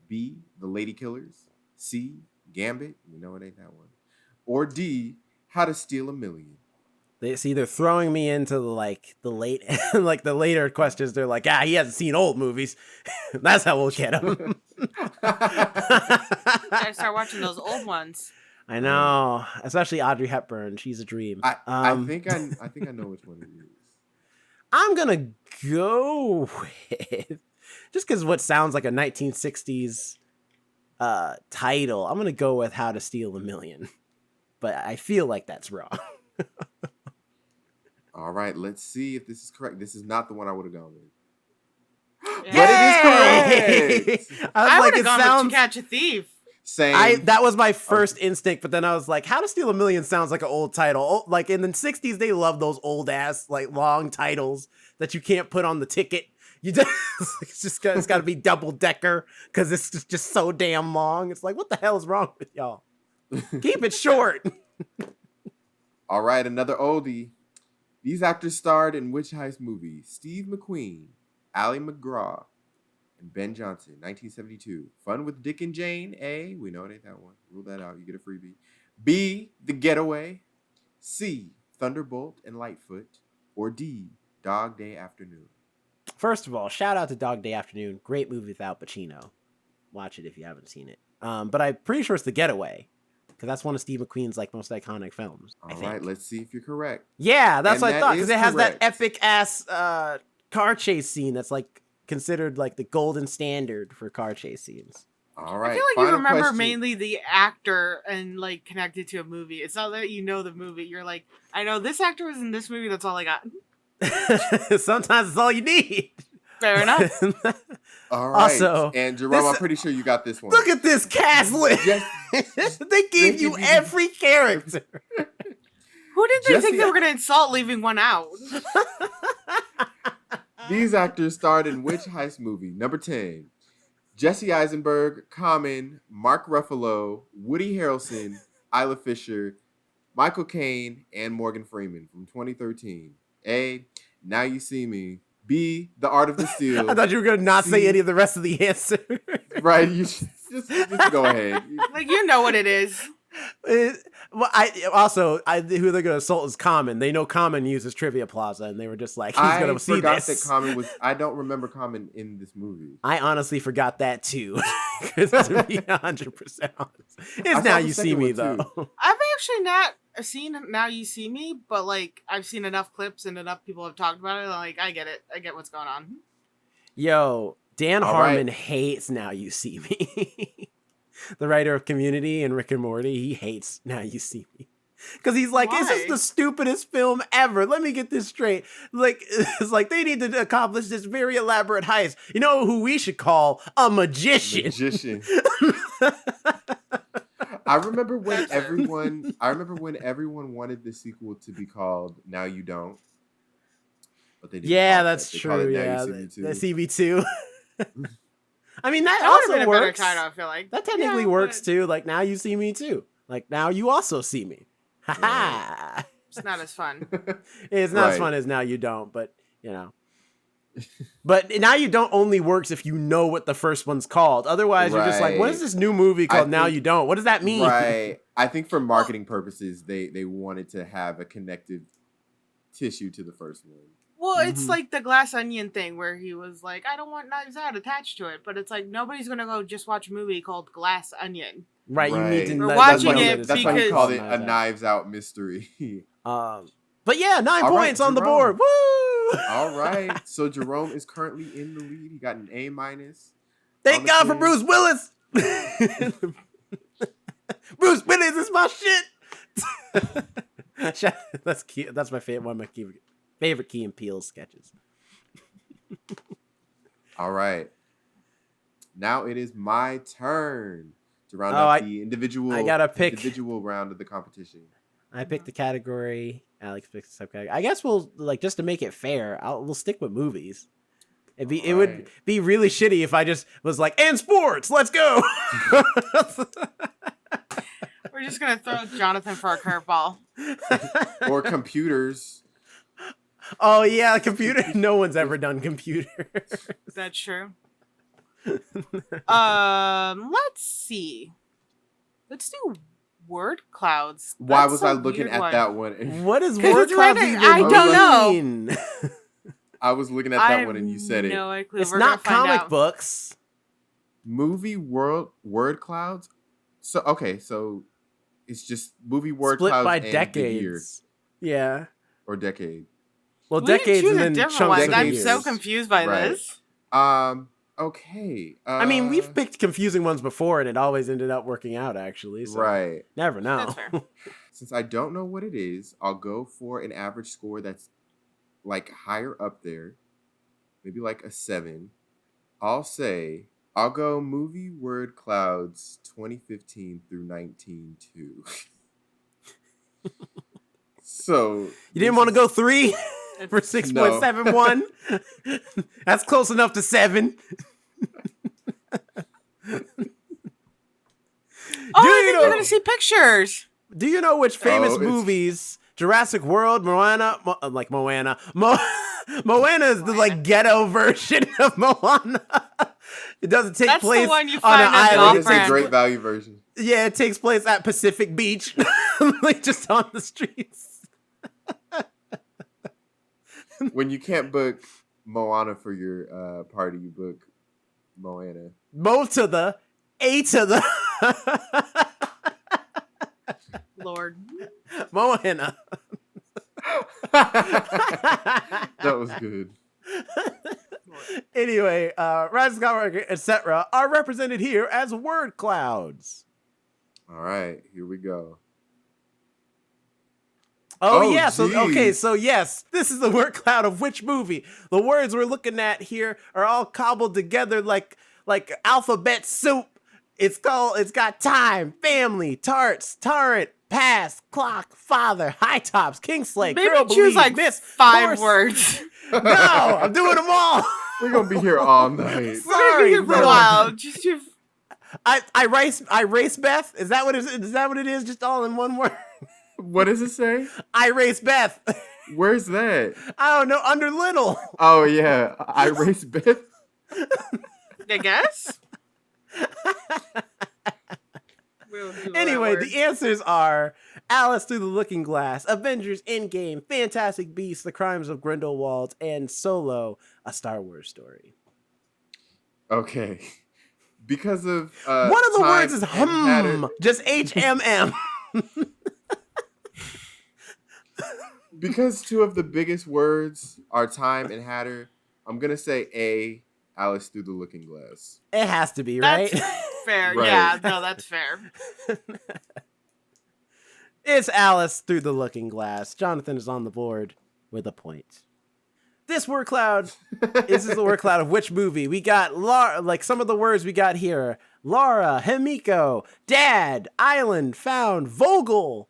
B, The Lady Killers. C, Gambit. We know it ain't that one. Or D, How to Steal a Million. They see they're throwing me into the late like the later questions. They're like, he hasn't seen old movies. That's how we'll get him. Gotta start watching those old ones. I know, especially Audrey Hepburn. She's a dream. I think I know which one it is. I'm gonna go with, just because what sounds like a 1960s title. I'm gonna go with How to Steal a Million, but I feel like that's wrong. All right, let's see if this is correct. This is not the one I would have gone with. Yeah. But it is correct. I like, would have it gone sounds. with To Catch a Thief. Same. That was my first instinct, but then I was like, How to Steal a Million sounds like an old title. Like in the 60s, they love those old ass, like long titles that you can't put on the ticket. You just, it's got to be double decker because it's just so damn long. It's like, what the hell is wrong with y'all? Keep it short. All right, another oldie. These actors starred in which heist movie? Steve McQueen, Ally McGraw, and Ben Johnson, 1972. Fun with Dick and Jane. A, we know it ain't that one. Rule that out. You get a freebie. B, The Getaway. C, Thunderbolt and Lightfoot. Or D, Dog Day Afternoon. First of all, shout out to Dog Day Afternoon. Great movie with Al Pacino. Watch it if you haven't seen it. But I'm pretty sure it's The Getaway, because that's one of Steve McQueen's like most iconic films. All right, let's see if you're correct. Yeah, that's And what I that thought, because is it has correct. that epic ass car chase scene that's like considered like the golden standard for car chase scenes. All right. I feel like final you remember question. mainly the actor and like connected to a movie. It's not that you know the movie. You're like, I know this actor was in this movie. That's all I got. Sometimes it's all you need. Fair enough. All right. Also, and Jerome, this- I'm pretty sure you got this one. Look at this cast list. They gave you every character. Who did they Jesse- think they were going to insult leaving one out? These actors starred in which heist movie? Number 10. Jesse Eisenberg, Common, Mark Ruffalo, Woody Harrelson, Isla Fisher, Michael Caine, and Morgan Freeman from 2013. A. Now You See Me. B. The Art of the Steal. I thought you were going to not C, say any of the rest of the answer. Right, you just go ahead. Like, you know what it is. Well, who they're gonna assault is Common. They know Common uses Trivia Plaza, and they were just like, he's gonna see forgot this. that Common was. I don't remember Common in this movie. I honestly forgot that too. Because to be 100% honest, it's Now You See Me though. I've actually not seen Now You See Me, but like I've seen enough clips and enough people have talked about it. Like I get it. I get what's going on. Yo, Dan Harmon hates Now You See Me. The writer of Community and Rick and Morty, he hates Now You See Me. Because he's like, Why? this is the stupidest film ever. Let me get this straight. Like, it's like they need to accomplish this very elaborate heist. You know who we should call? A magician. I remember when everyone wanted the sequel to be called Now You Don't. But they didn't. Yeah, that's true. Yeah, the CB2. I mean, that also works. Title, I feel like that technically works too. Like, Now You See Me too. Like, now you also see me. Ha ha. It's not as fun. It's not as fun as Now You Don't, but you know. But Now You Don't only works if you know what the first one's called. Otherwise, you're just like, what is this new movie called Now You Don't? What does that mean? Right. I think for marketing purposes, they wanted to have a connective tissue to the first one. Well, it's like the Glass Onion thing where he was like, I don't want Knives Out attached to it. But it's like, nobody's going to go just watch a movie called Glass Onion. Right. You need to We're watching it that's why he called it a Knives Out mystery. But yeah, 9 points on the board. Woo! All right. So Jerome is currently in the lead. He got an A-. Thank God for Bruce Willis. Bruce Willis is my shit. That's my favorite one of my favorite Key and Peele sketches. All right. Now it is my turn to round up the individual round of the competition. I picked the category. Alex picked the subcategory. I guess we'll just to make it fair, we'll stick with movies. It would be really shitty if I just was like, and sports, let's go. We're just gonna throw Jonathan for a curveball. Or computers. Oh yeah, computer. No one's ever done computers. That's true. Let's see. Let's do word clouds. Why was I looking at that one? What is word clouds even I don't know. I was looking at that one and you said it. Clue. It's not comic books. Movie word clouds. So it's just movie word split clouds by and decades. Yeah. Or decade. Well, decades and then chunks of years. I'm so confused by this. Okay. I mean, we've picked confusing ones before, and it always ended up working out, actually. So right. Never know. That's fair. Since I don't know what it is, I'll go for an average score that's like higher up there. Maybe like a 7. I'll go movie word clouds 2015 through 19-2. So you didn't want to go 3 for 6.71? That's close enough to 7. You're gonna see pictures. Do you know which famous movies? Jurassic World, Moana. Moana is the ghetto version of Moana. It doesn't take place the one you on an island. It's a great value version. Yeah, it takes place at Pacific Beach, just on the streets. When you can't book Moana for your party, you book Moana. Mo to the A to the Lord. Moana. That was good. Anyway, Rise of Skywalker, etc. are represented here as word clouds. All right, here we go. Oh yeah, so yes, this is the word cloud of which movie? The words we're looking at here are all cobbled together like alphabet soup. It's got time, family, tarts, torrent, pass, clock, father, high tops, Kingsley, maybe girl, choose believe, miss, 5 horse. words. No, I'm doing them all. We're gonna be here all night. Sorry, for a while. I race Beth. Is that what it is? Just all in one word. What does it say? I race Beth. Where's that? I don't know. Under little. Oh yeah, I race Beth. I guess. We'll Google that Anyway, word. the answers are Alice Through the Looking Glass, Avengers Endgame, Fantastic Beasts, The Crimes of Grindelwald, and Solo, A Star Wars Story. Okay. Because of One of the time words is and matter- just HMM. Because two of the biggest words are time and Hatter, I'm gonna say A, Alice Through the Looking Glass. It has to be, right? That's fair. Right. Yeah, no, that's fair. It's Alice Through the Looking Glass. Jonathan is on the board with a point. This word cloud, this is the word cloud of which movie? We got like some of the words we got here. Laura, Himiko, Dad, Island, Found, Vogel.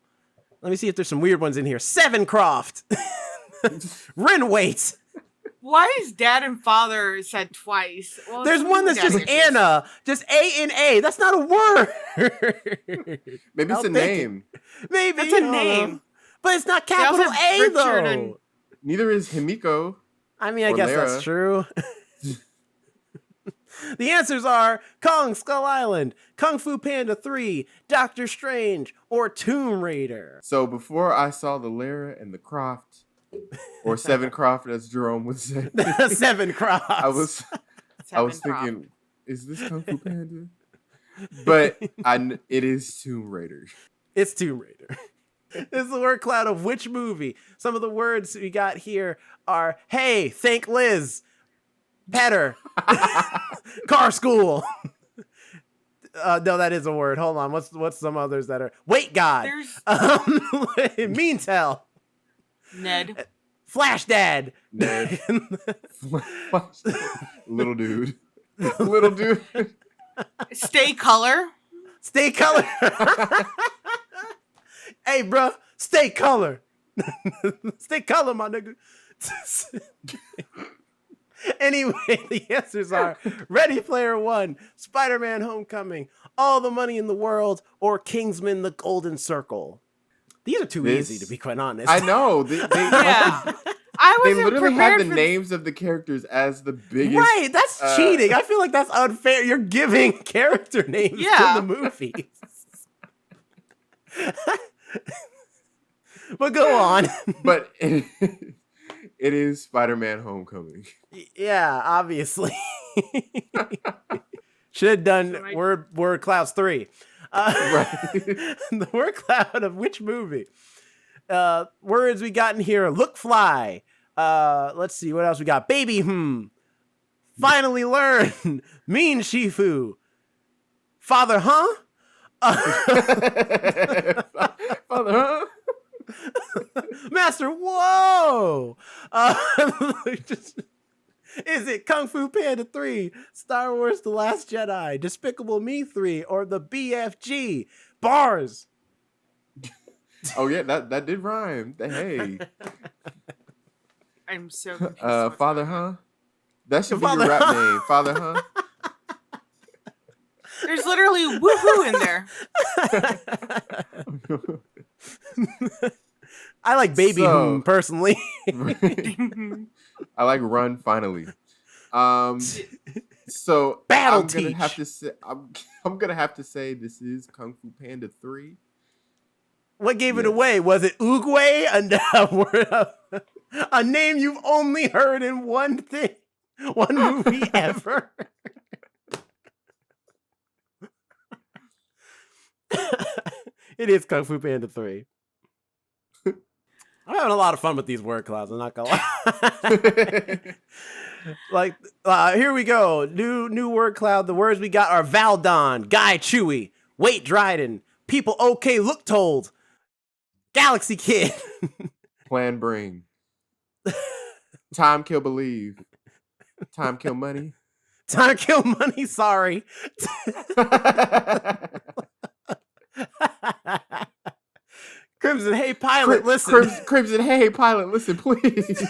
Let me see if there's some weird ones in here. Sevencroft. Renwait. Why is dad and father said twice? Well, There's one that's just Anna. Just A-N-A. That's not a word. Maybe it's I'll a take name. Maybe. That's a I don't know. name. But it's not They also capital have A, Richard though. and- Neither is Himiko. I mean, I Or guess Lara. that's true. The answers are Kong Skull Island, Kung Fu Panda 3, Doctor Strange, or Tomb Raider. So before I saw the Lara and the Croft, or Seven Croft as Jerome would say, Seven Cross. I was Seven thinking, is this Kung Fu Panda? But it is Tomb Raider. It's Tomb Raider. This is the word cloud of which movie? Some of the words we got here are, hey, thank Liz, pet her, car school. No, that is a word. Hold on. What's some others that are? Wait, God. There's Mean Tell. Ned. Flash Dad. Ned. Little dude. Little dude. Stay color. Stay color. Hey, bro, stay color. Stay color, my nigga. Anyway, the answers are Ready Player One, Spider-Man Homecoming, All the Money in the World, or Kingsman: The Golden Circle. These are too easy, to be quite honest. I know. They Yeah. I they wasn't literally have prepared the for names of the characters as the biggest. Right, that's cheating. I feel like that's unfair. You're giving character names Yeah. to the movies. But go on. But it is Spider-Man Homecoming. Yeah, obviously. Should have done So word clouds 3. Right. The word cloud of which movie? Words we got in here. Look fly. Let's see what else we got. Baby finally learn. Mean Shifu. Father, huh? Father, huh? Master, whoa! Is it Kung Fu Panda 3, Star Wars The Last Jedi, Despicable Me 3, or the BFG? Bars! Oh yeah, that did rhyme. Hey, I'm so confused. What's Father, going on? huh? That should be Father, your rap huh? name, Father, huh? There's literally woohoo in there. I like Baby So- personally. I like Run finally. So Battle I'm gonna Teach. have to say I'm gonna have to say this is Kung Fu Panda 3. What gave it Yes. away? Was it Oogway? A name you've only heard in one movie ever? It is Kung Fu Panda 3. I'm having a lot of fun with these word clouds, I'm not gonna lie. Like, here we go. New word cloud. The words we got are Valdon, Guy Chewy, Wait Dryden, People Okay Look Told, Galaxy Kid. Plan Bring. Time Kill Believe. Time Kill Money. Time Kill Money, sorry. Crimson, hey pilot, listen. Crimson, hey pilot, listen, please.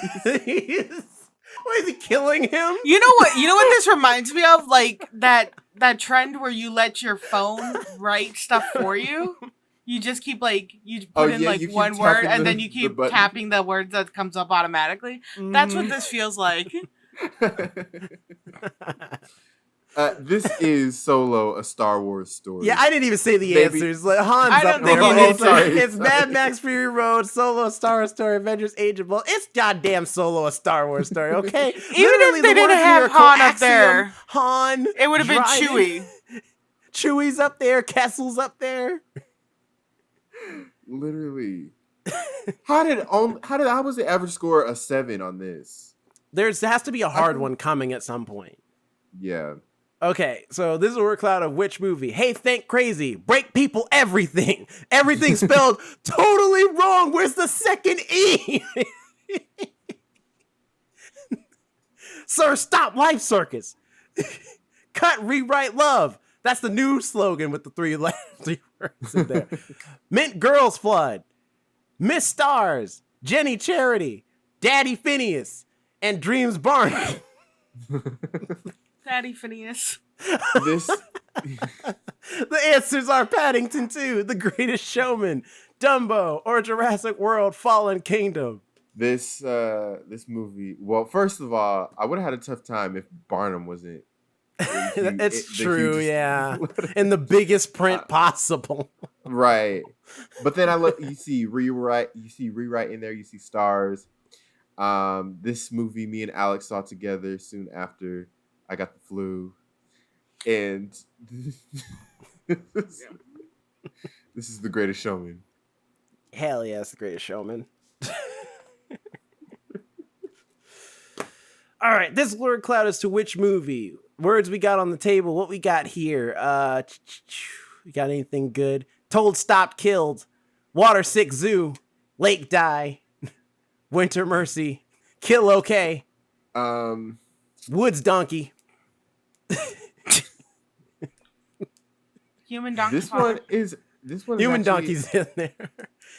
Why is he killing him? You know what? You know what this reminds me of? Like that that trend where you let your phone write stuff for you. You just keep you put in you keep one word tapping and then the you keep button. tapping the words that comes up automatically. That's what this feels like. This is Solo, a Star Wars story. Yeah, I didn't even say the Maybe- answers. Like, Han's I up don't there. think you need to. It's Mad Max Fury Road, Solo, a Star Wars story, Avengers Age of Ultron. It's goddamn Solo, a Star Wars story, okay? Even if they didn't have Han up there, Han, it would have been Dryden, Chewie. Chewie's up there, Kessel's up there. Literally. How was the average score a 7 on this? There has to be a hard one coming at some point. Yeah. Okay, so this is a word cloud of which movie? Hey, think crazy. Break people everything. Everything spelled totally wrong. Where's the second E? Sir, stop Life Circus. Cut, rewrite, love. That's the new slogan with the three words in there. Mint Girls Flood. Miss Stars. Jenny Charity. Daddy Phineas. And Dreams Barney. Daddy Phineas. This The answers are Paddington 2, The Greatest Showman, Dumbo, or Jurassic World Fallen Kingdom. this movie. Well, first of all, I would have had a tough time if Barnum wasn't. It's true, hugest- yeah. In the biggest print possible. Right. But then I look. You see rewrite in there. You see stars. This movie, me and Alex saw together soon after I got the flu, and this is The Greatest Showman. Hell yeah, it's The Greatest Showman. All right, this word cloud is to which movie? Words we got on the table. What we got here? We got anything good? Told, stopped, killed. Water sick zoo. Lake die. Winter mercy. Kill okay. Woods donkey. Human donkey. This one is Human actually- donkeys in there.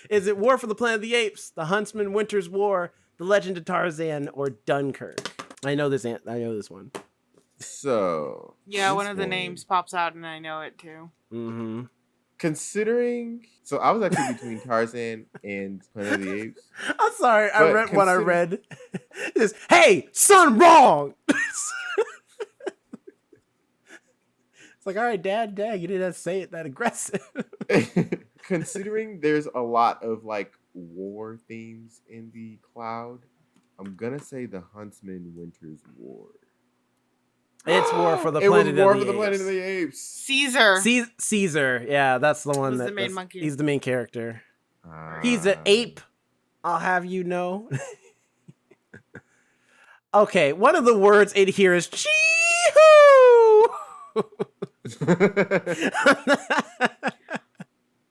Is it War for the Planet of the Apes, The Huntsman, Winter's War, The Legend of Tarzan, or Dunkirk? I know this one. So Yeah, this one of the names pops out and I know it too. Mm-hmm. Considering, so I was actually between Tarzan and Planet of the Apes. I'm sorry, I But read what I read. Is hey, son, wrong. It's like, all right, Dad, you didn't have to say it that aggressive. Considering there's a lot of like war themes in the cloud, I'm gonna say The Huntsman Winter's War. It's War for the It was Planet War of for the the Planet Apes. of the Apes. Caesar. Caesar, yeah, that's the one Was the that main monkey. He's the main character. Ah. He's an ape. I'll have you know. Okay, one of the words in here is chee-hoo.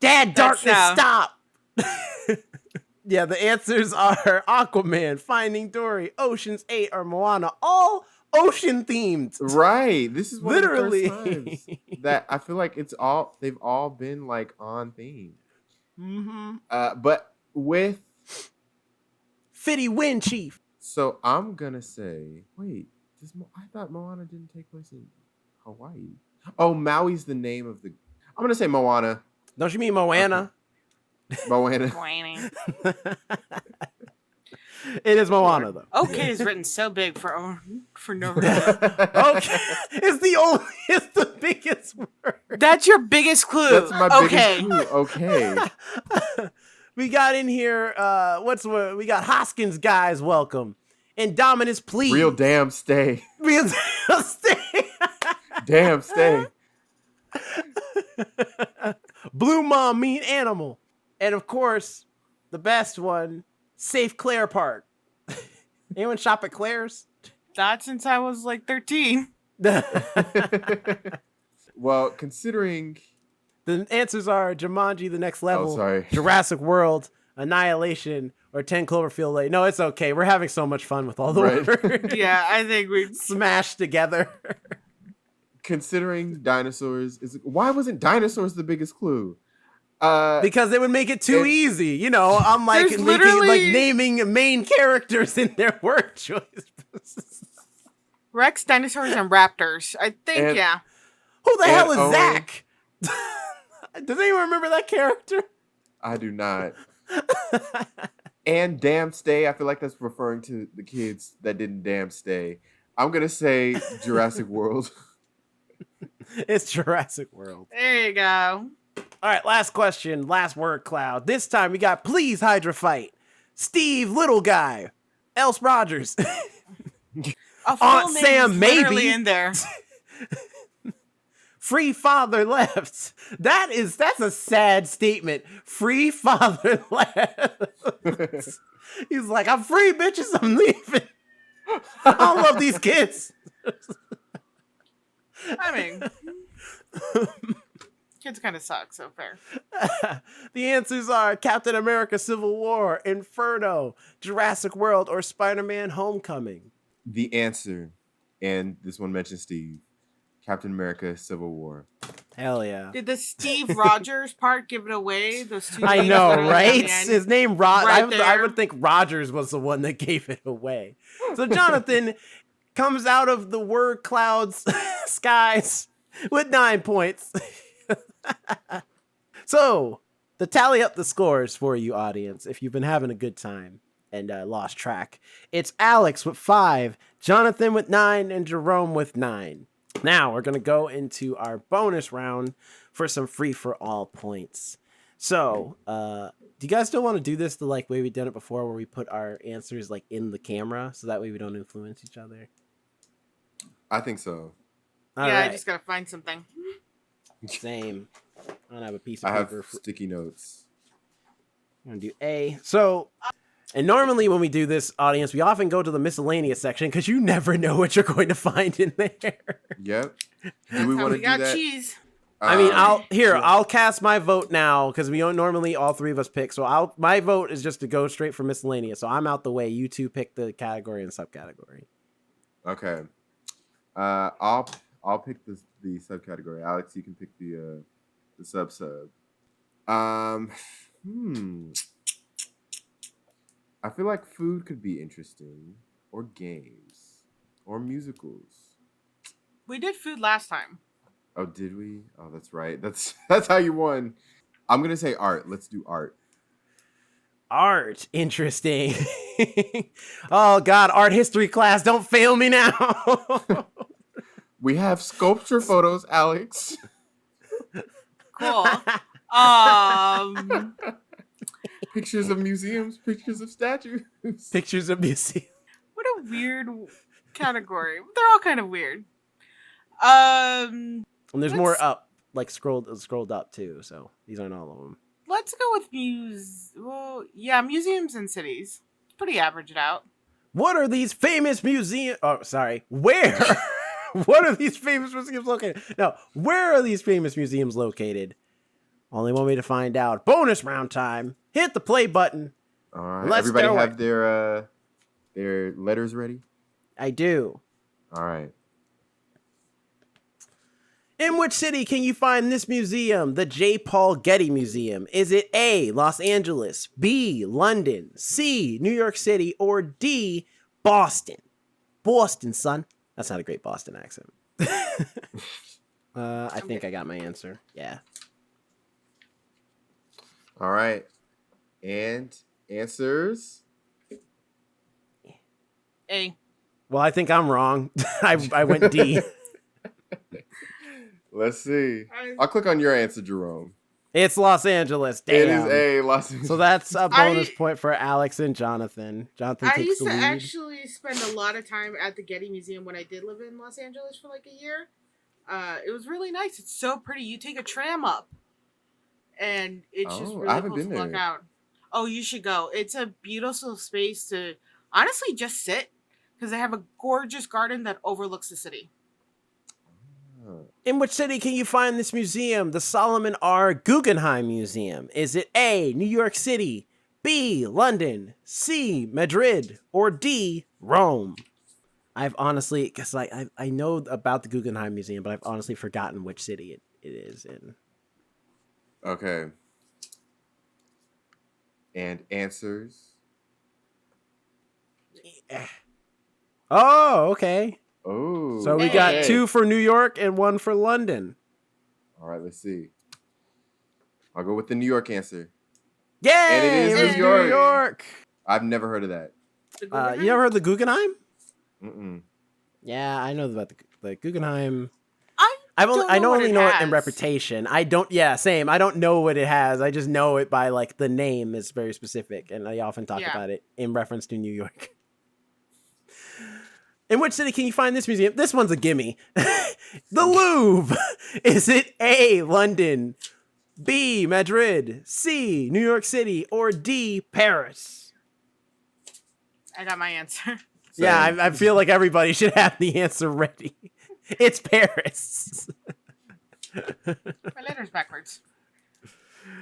Dad, darkness, sound. stop. Yeah, the answers are Aquaman, Finding Dory, Ocean's 8, or Moana. All ocean themed. Right. This is one Literally. of the first times that I feel like they've all been like on theme. Mm-hmm. But with Fitty win, Chief. so I'm gonna say, wait, I thought Moana didn't take place in Hawaii. Oh, Maui's the name of the. I'm gonna say Moana. Don't you mean Moana? Moana. Whining. It is Moana, though. Okay is written so big for no reason. Okay. It's the biggest word. That's your biggest clue. That's my okay. biggest clue. Okay. We got in here, we got Hoskins guys, welcome. Indominus please. Real damn stay. Real damn stay. Damn stay. Blue mom, mean animal. And of course, the best one, Safe Claire Park. Anyone shop at Claire's? That since I was like 13. Well, considering The answers are Jumanji, The Next Level, sorry. Jurassic World, Annihilation, or 10 Cloverfield Lane. No, it's okay. We're having so much fun with all the Right. words Yeah, I think we. smashed together. dinosaurs why wasn't dinosaurs the biggest clue? Because it would make it too easy. You know, I'm like There's making, like literally- naming main characters in their word choice. Rex, dinosaurs, and raptors. I think, And- yeah. Who the And hell is Owen. Zach? Does anyone remember that character? I do not. And damn stay. I feel like that's referring to the kids that didn't damn stay. I'm gonna say Jurassic World. It's Jurassic World. There you go. All right, last question, last word cloud. This time we got Please Hydra Fight, Steve Little Guy, Else Rogers, A full Aunt name Sam is literally maybe. in there. Free Father Left. That's a sad statement. Free Father Left. He's like, I'm free, bitches. I'm leaving. I love these kids. I mean, kids kind of suck, so fair. The answers are Captain America Civil War, Inferno, Jurassic World, or Spider-Man Homecoming. The answer, and this one mentions Steve, Captain America Civil War. Hell yeah. Did the Steve Rogers part give it away? Those two. I names know, literally at right? the end? His name, I there. would think Rogers was the one that gave it away. So Jonathan comes out of the word clouds skies with 9 points. So, to tally up the scores for you, audience, if you've been having a good time and lost track, it's Alex with 5, Jonathan with 9, and Jerome with 9. Now, we're going to go into our bonus round for some free-for-all points. So, do you guys still want to do this the like way we did it before, where we put our answers like in the camera, so that way we don't influence each other? I think so. All Yeah, I right. just gotta find something. Same. I don't have a piece of I have paper. sticky notes. I'm gonna do A. So, and normally when we do this, audience, we often go to the miscellaneous section because you never know what you're going to find in there. Yep. Do That's we how want we to do got that? cheese. I mean, Yeah. I'll cast my vote now because we don't normally all three of us pick. So my vote is just to go straight for miscellaneous. So I'm out the way. You two pick the category and subcategory. Okay. I'll pick the subcategory. Alex, you can pick the sub. I feel like food could be interesting, or games, or musicals. We did food last time. Oh, did we? Oh, that's right. That's how you won. I'm gonna say art. Let's do art. Art, interesting. Oh God, art history class, don't fail me now. We have sculpture photos, Alex. Cool. Pictures of museums, pictures of statues. Pictures of museum. What a weird category. They're all kind of weird. And there's more Let's- up, like scrolled up too. So these aren't all of them. Let's go with museums and cities. Pretty average it out. What are these famous museums? Oh, sorry. Where? What are these famous museums located? No, where are these famous museums located? Only one way to find out. Bonus round time. Hit the play button. All right. Let's Everybody go. have their letters ready? I do. All right. In which city can you find this museum, the J. Paul Getty Museum? Is it A, Los Angeles, B, London, C, New York City, or D, Boston? Boston, son. That's not a great Boston accent. I think I got my answer. Yeah. All right. And answers. A. Well, I think I'm wrong. I went D. Let's see. I'll click on your answer, Jerome. It's Los Angeles. Damn. It is a Los Angeles. So that's a bonus point for Alex and Jonathan. Jonathan I takes used the to lead. actually spend a lot of time at the Getty Museum when I did live in Los Angeles for like a year. It was really nice. It's so pretty. You take a tram up, and it's just Oh, I really haven't cool to been look there. out. Oh, you should go. It's a beautiful space to honestly just sit because they have a gorgeous garden that overlooks the city. In which city can you find this museum? The Solomon R. Guggenheim Museum. Is it A, New York City, B, London, C, Madrid, or D, Rome? I've honestly, because I know about the Guggenheim Museum, but I've honestly forgotten which city it is in. Okay. And answers. Oh, okay. Oh. So we got 2 for New York and 1 for London. All right, let's see. I'll go with the New York answer. Yay! And it is was New New York. I've never heard of that. The You Guggenheim? ever heard the Guggenheim? Mm-mm. Yeah, I know about the Guggenheim. I only know it in reputation. I don't. Yeah, same. I don't know what it has. I just know it by like the name is very specific, and I often talk about it in reference to New York. In which city can you find this museum? This one's a gimme. The Louvre. Is it A, London, B, Madrid, C, New York City, or D, Paris? I got my answer. Yeah, I feel like everybody should have the answer ready. It's Paris. My letter's backwards.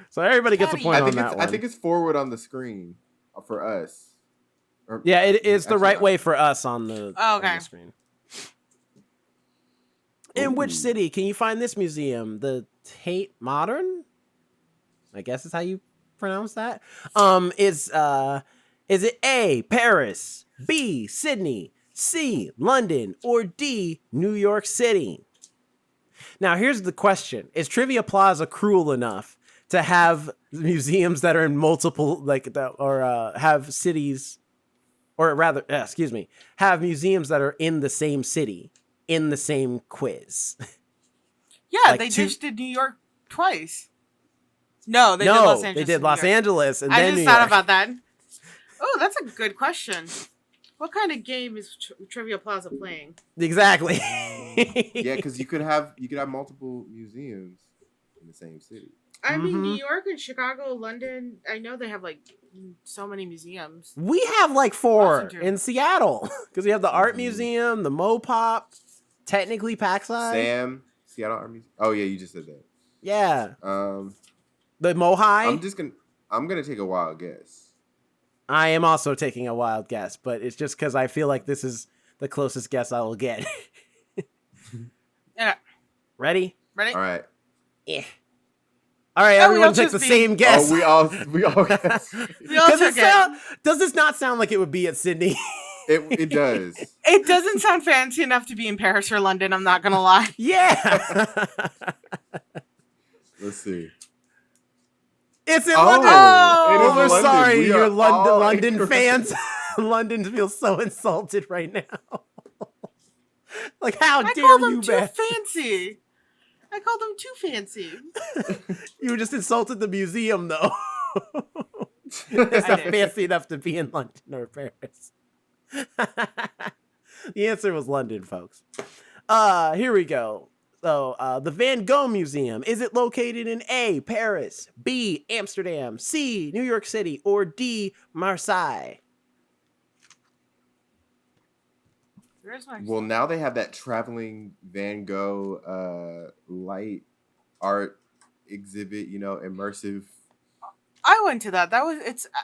So everybody gets a point on that one. I think it's forward on the screen for us. Yeah, it is the right way for us on the, on the screen. In which city can you find this museum? The Tate Modern? I guess is how you pronounce that. Is it A, Paris, B, Sydney, C, London, or D, New York City? Now, here's the question. Is Trivia Plaza cruel enough to have museums that are in multiple, have cities, or rather, have museums that are in the same city, in the same quiz? Yeah, they just did New York twice. No, they did Los Angeles. They did Los Angeles, and I then just New thought York. about that. Oh, that's a good question. What kind of game is Trivia Plaza playing? Exactly. Yeah, because you could have multiple museums in the same city. I mean, New York and Chicago, London. I know they have like so many museums. We have like 4 in Seattle because we have the Art Museum, the Mopop, technically PacSci. Seattle Art Museum. Oh yeah, you just said that. Yeah. The Mohai. I'm gonna take a wild guess. I am also taking a wild guess, but it's just because I feel like this is the closest guess I will get. Yeah. Ready? All right. Yeah. All right, everyone take the same guess. Oh, we all guess. Does this not sound like it would be at Sydney? It does. It doesn't sound fancy enough to be in Paris or London, I'm not gonna lie. Yeah. Let's see. It's in London. Oh, we're sorry, you're all London incorrect. fans. London feels so insulted right now. Like, how I dare called you, them too Beth? fancy. I called them too fancy. You just insulted the museum, though. It's not fancy enough to be in London or Paris. The answer was London, folks. Here we go. So, the Van Gogh Museum, is it located in A, Paris, B, Amsterdam, C, New York City, or D, Marseille? Well, now they have that traveling Van Gogh light art exhibit, immersive. I went to that.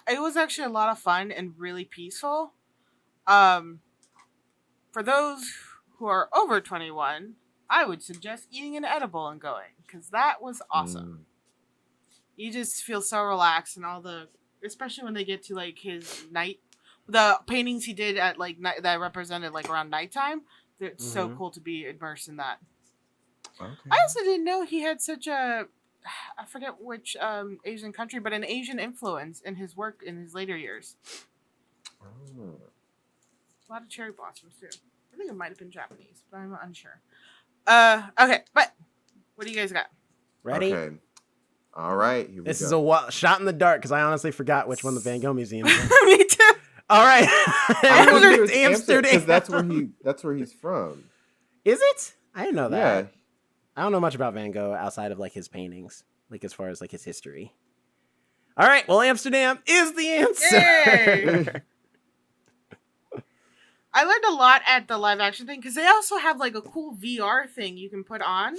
It was actually a lot of fun and really peaceful. For those who are over 21, I would suggest eating an edible and going, because that was awesome. You just feel so relaxed, and especially when they get to like his the paintings he did at like that represented like around nighttime. It's so cool to be immersed in that. Okay. I also didn't know he had such I forget which Asian country, but an Asian influence in his work in his later years. Oh. A lot of cherry blossoms too. I think it might have been Japanese, but I'm unsure. Okay, but what do you guys got? Ready? Okay. All right. Here we This go. is a shot in the dark because I honestly forgot which one the Van Gogh Museum is. Me too. All right. Amsterdam. Because that's where he's from. Is it? I didn't know that. Yeah. I don't know much about Van Gogh outside of like his paintings, like as far as like his history. All right. Well, Amsterdam is the answer. Yay! I learned a lot at the live action thing because they also have like a cool VR thing you can put on,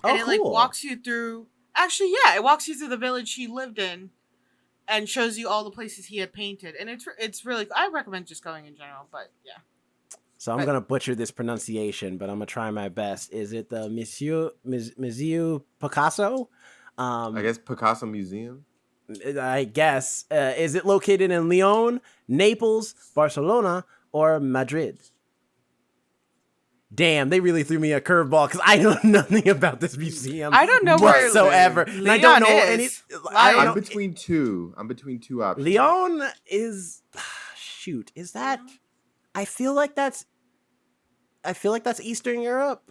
and it like walks you through. Actually, yeah, it walks you through the village he lived in, and shows you all the places he had painted, and it's really. I recommend just going in general, but yeah. So I'm gonna butcher this pronunciation, but I'm gonna try my best. Is it the Museu Picasso? I guess Picasso Museum. I guess. Is it located in Lyon, Naples, Barcelona, or Madrid? Damn, they really threw me a curveball because I know nothing about this museum. I don't know where whatsoever. And I don't know any. I don't I'm know. between two. I'm between two options. Lyon is shoot. Is that? I feel like that's Eastern Europe.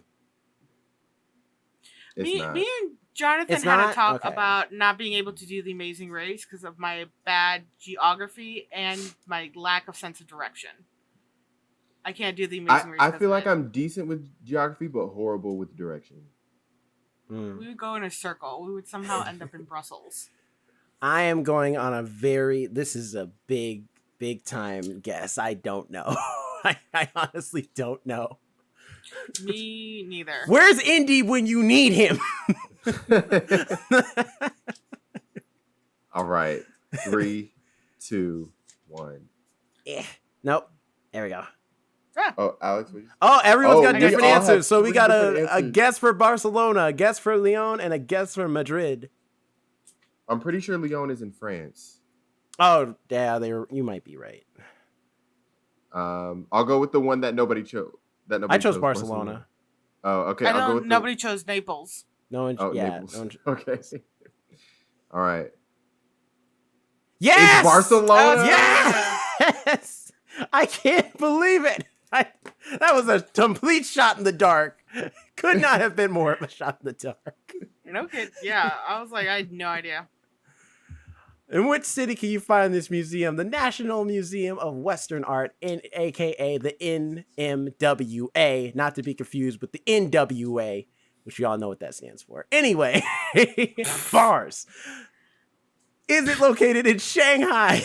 Me not. and Jonathan It's had not? a talk Okay. about not being able to do the Amazing Race because of my bad geography and my lack of sense of direction. I can't do the Amazing Race. I feel like I'm decent with geography, but horrible with direction. We would go in a circle. We would somehow end up in Brussels. I am going on a this is a big time guess. I don't know. I honestly don't know. Me neither. Where's Indy when you need him? All right. 3, 2, 1. Nope. There we go. Oh, Alex. Everyone's got we different all have answers. So we 3 got different a answers. guess for Barcelona, a guess for Lyon, and a guess for Madrid. I'm pretty sure Lyon is in France. Oh, yeah, you might be right. I'll go with the one that nobody chose. I chose Barcelona. Oh, okay. I I'll go with nobody chose Naples. No one. Naples. No one, Okay. All right. yes! It's Barcelona. Yes! I can't believe it. That was a complete shot in the dark. Could not have been more of a shot in the dark. No kid. Yeah, I was like, I had no idea. In which city can you find this museum? The National Museum of Western Art, aka the NMWA, not to be confused with the NWA, which we all know what that stands for. Anyway, bars. Is it located in Shanghai?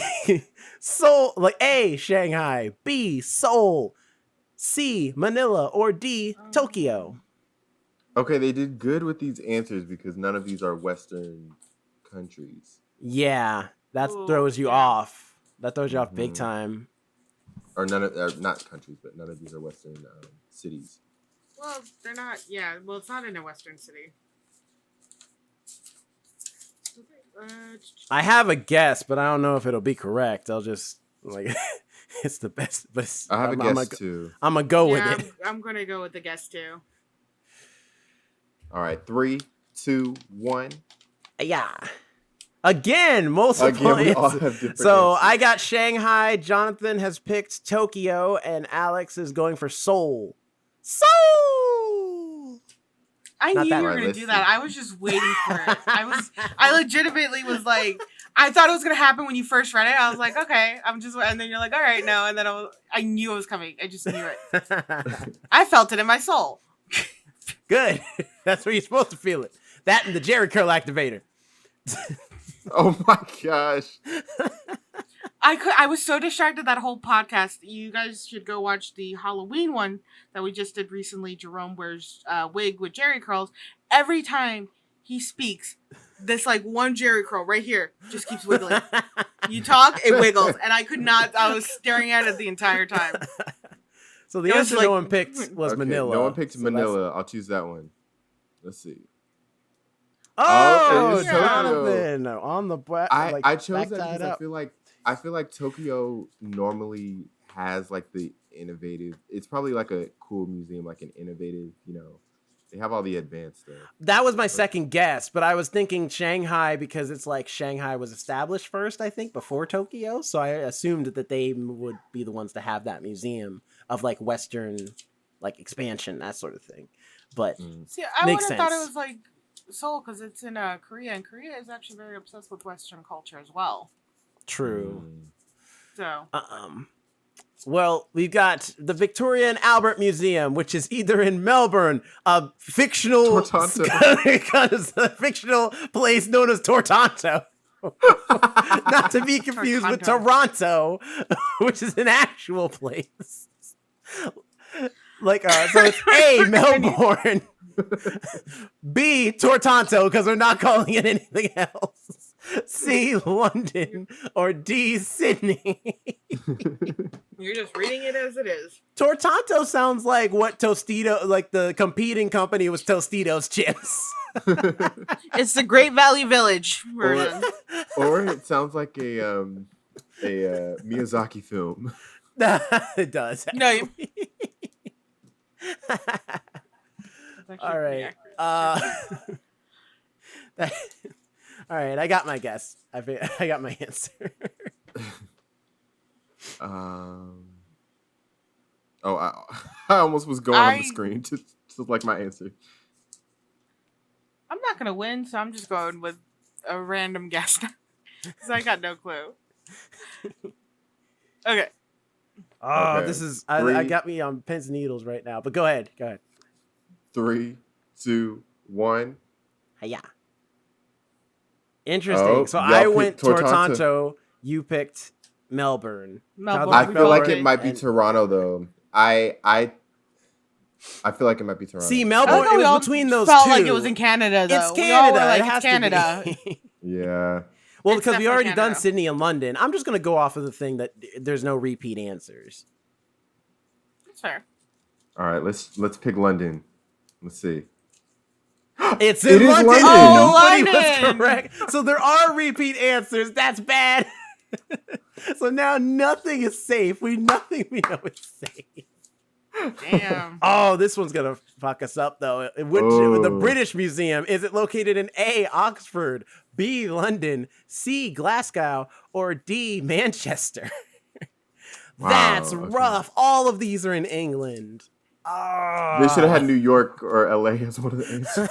Seoul, like A, Shanghai, B, Seoul, C, Manila, or D, Tokyo? Okay, they did good with these answers because none of these are Western countries. Yeah, that Ooh, throws you yeah. off. That throws you off big Mhm. time. Or not countries, but none of these are Western cities. Well, they're not. Yeah, well, it's not in a Western city. I have a guess, but I don't know if it'll be correct. I'll just it's the best. But I have I'm a guess too. I'm gonna go yeah, with it. I'm gonna go with the guess too. All right, 3, 2, 1. Yeah. Again, multiple Again, we all answers. have different So answers. I got Shanghai. Jonathan has picked Tokyo, and Alex is going for Seoul. Seoul. I Not knew that you were right, gonna let's do see. that. I was just waiting for it. I legitimately was like, I thought it was gonna happen when you first read it. I was like, okay, and then you're like, all right, no, and then I knew it was coming. I just knew it. I felt it in my soul. Good. That's where you're supposed to feel it. That and the Jerry curl activator. Oh my gosh. I was so distracted that whole podcast. You guys should go watch the Halloween one that we just did recently. Jerome wears a wig with Jerry curls. Every time he speaks, this like one Jerry curl right here just keeps wiggling. You talk, it wiggles, and I could not. I was staring at it the entire time. So the It was answer like- no one picked was Okay, Manila. No one picked So that's- Manila. I'll choose that one. Let's see. Oh, it's Jonathan on the back. I chose back that tied because up. I feel like Tokyo normally has like the innovative. It's probably like a cool museum, like an innovative. They have all the advanced stuff. That was my second guess, but I was thinking Shanghai because it's like Shanghai was established first, I think, before Tokyo. So I assumed that they would be the ones to have that museum of like Western, like expansion, that sort of thing. But See, I would Makes have thought it sense. was like Seoul because it's in Korea, and Korea is actually very obsessed with Western culture as well. true. So Well, we've got the Victoria and Albert Museum, which is either in Melbourne, a fictional a fictional place known as Tortanto. Not to be confused with Toronto, which is an actual place. So it's A, Melbourne, B, Tortanto, because we're not calling it anything else, C, London, or D, Sydney. you're just reading it as it is. Tortanto sounds like what Tostito, like the competing company was Tostitos chips. It's the Great Valley Village version. Or it sounds like a Miyazaki film. It does. No, actually All pretty right. accurate. That- all right. I got my guess. I got my answer. Oh, I almost was going on the I- screen to like my answer. I'm not gonna win, so I'm just going with a random guess because I got no clue. Okay. Oh, Okay. this is I Three. got me on pins and needles right now. But go ahead. 3, 2, 1. Yeah. Interesting. Oh, So y'all I picked went Toronto. Toronto. You picked Melbourne. Melbourne. I We feel like both it might be and- Toronto though. I feel like it might be Toronto. See, I Melbourne. like how It we was all between those felt two. like it was in Canada, though. It's We all were Canada. like, It has it's Canada. to be. Yeah. Well, It's because we definitely already done Canada. Sydney and London. I'm just gonna go off of the thing that there's no repeat answers. That's fair. All right, let's pick London. Let's see. It's It in is London. London. Oh, Nobody was London. correct. So there are repeat answers. That's bad. So now nothing is safe. Nothing we know is safe. Damn. Oh, this one's gonna fuck us up though. The Oh. British Museum, is it located in A, Oxford, B, London, C, Glasgow, or D, Manchester? That's Wow, okay. rough. All of these are in England. Oh. They should have had New York or LA as one of the answers.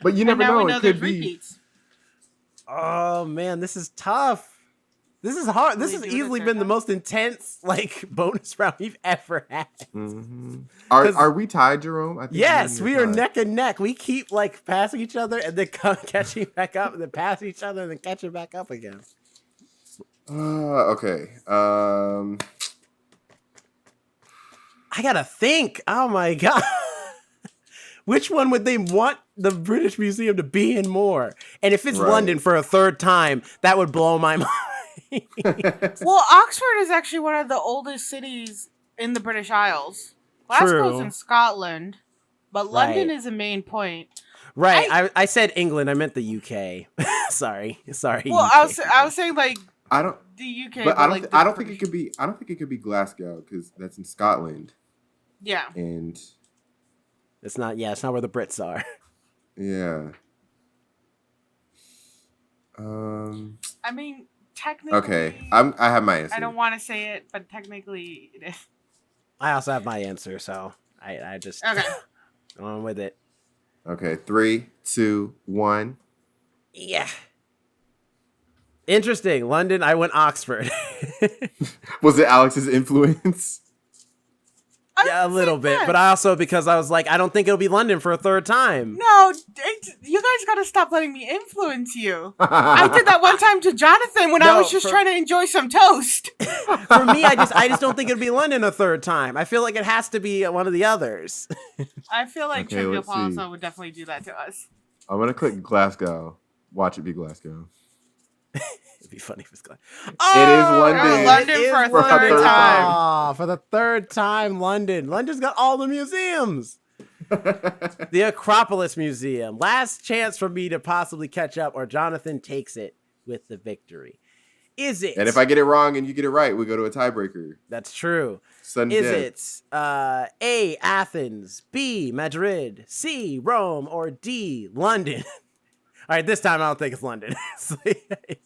But you never And now know. we know It there's could be. repeats. Oh man, this is tough. This is hard. This Will has you do it easily a been third the time? most intense bonus round we've ever had. Mhm. 'Cause- Are we tied, Jerome? I think Yes, me we and you are tied. neck and neck. We keep passing each other and then catching back up, and then passing each other and then catching back up again. Okay. I gotta think. Oh my god, which one would they want the British Museum to be in more? And if it's Right. London for a third time, that would blow my mind. Well, Oxford is actually one of the oldest cities in the British Isles. Glasgow's True. in Scotland, but London Right. is a main point. Right. I said England. I meant the UK. sorry. Well, UK. I was saying like I don't. the UK, But I don't. like I don't think it could be. I don't think it could be Glasgow because that's in Scotland. Yeah. And It's not. Yeah, it's not where the Brits are. yeah. I mean, technically. Okay. I have my answer. I don't want to say it, but technically it is. I also have my answer, so I just Okay. go on with it. Okay. 3, 2, 1. Yeah. Interesting. London. I went Oxford. Was it Alex's influence? Yeah, a little bit, but I also because I was like, I don't think it'll be London for a third time. No, you guys gotta stop letting me influence you. I did that one time to Jonathan when I No, was just trying to enjoy some toast. For me, I just don't think it'll be London a third time. I feel like it has to be one of the others. I feel like Okay, Trivial let's see. Palooza would definitely do that to us. I'm gonna click Glasgow. Watch it be Glasgow. It'd be funny if it's London. London. London it is for a third London. time. Aw, for the third time, London. London's got all the museums. The Acropolis Museum. Last chance for me to possibly catch up, or Jonathan takes it with the victory. Is it? And if I get it wrong and you get it right, we go to a tiebreaker. That's true. Sudden Is death. it A, Athens, B, Madrid, C, Rome, or D, London? All right, this time I don't think it's London. I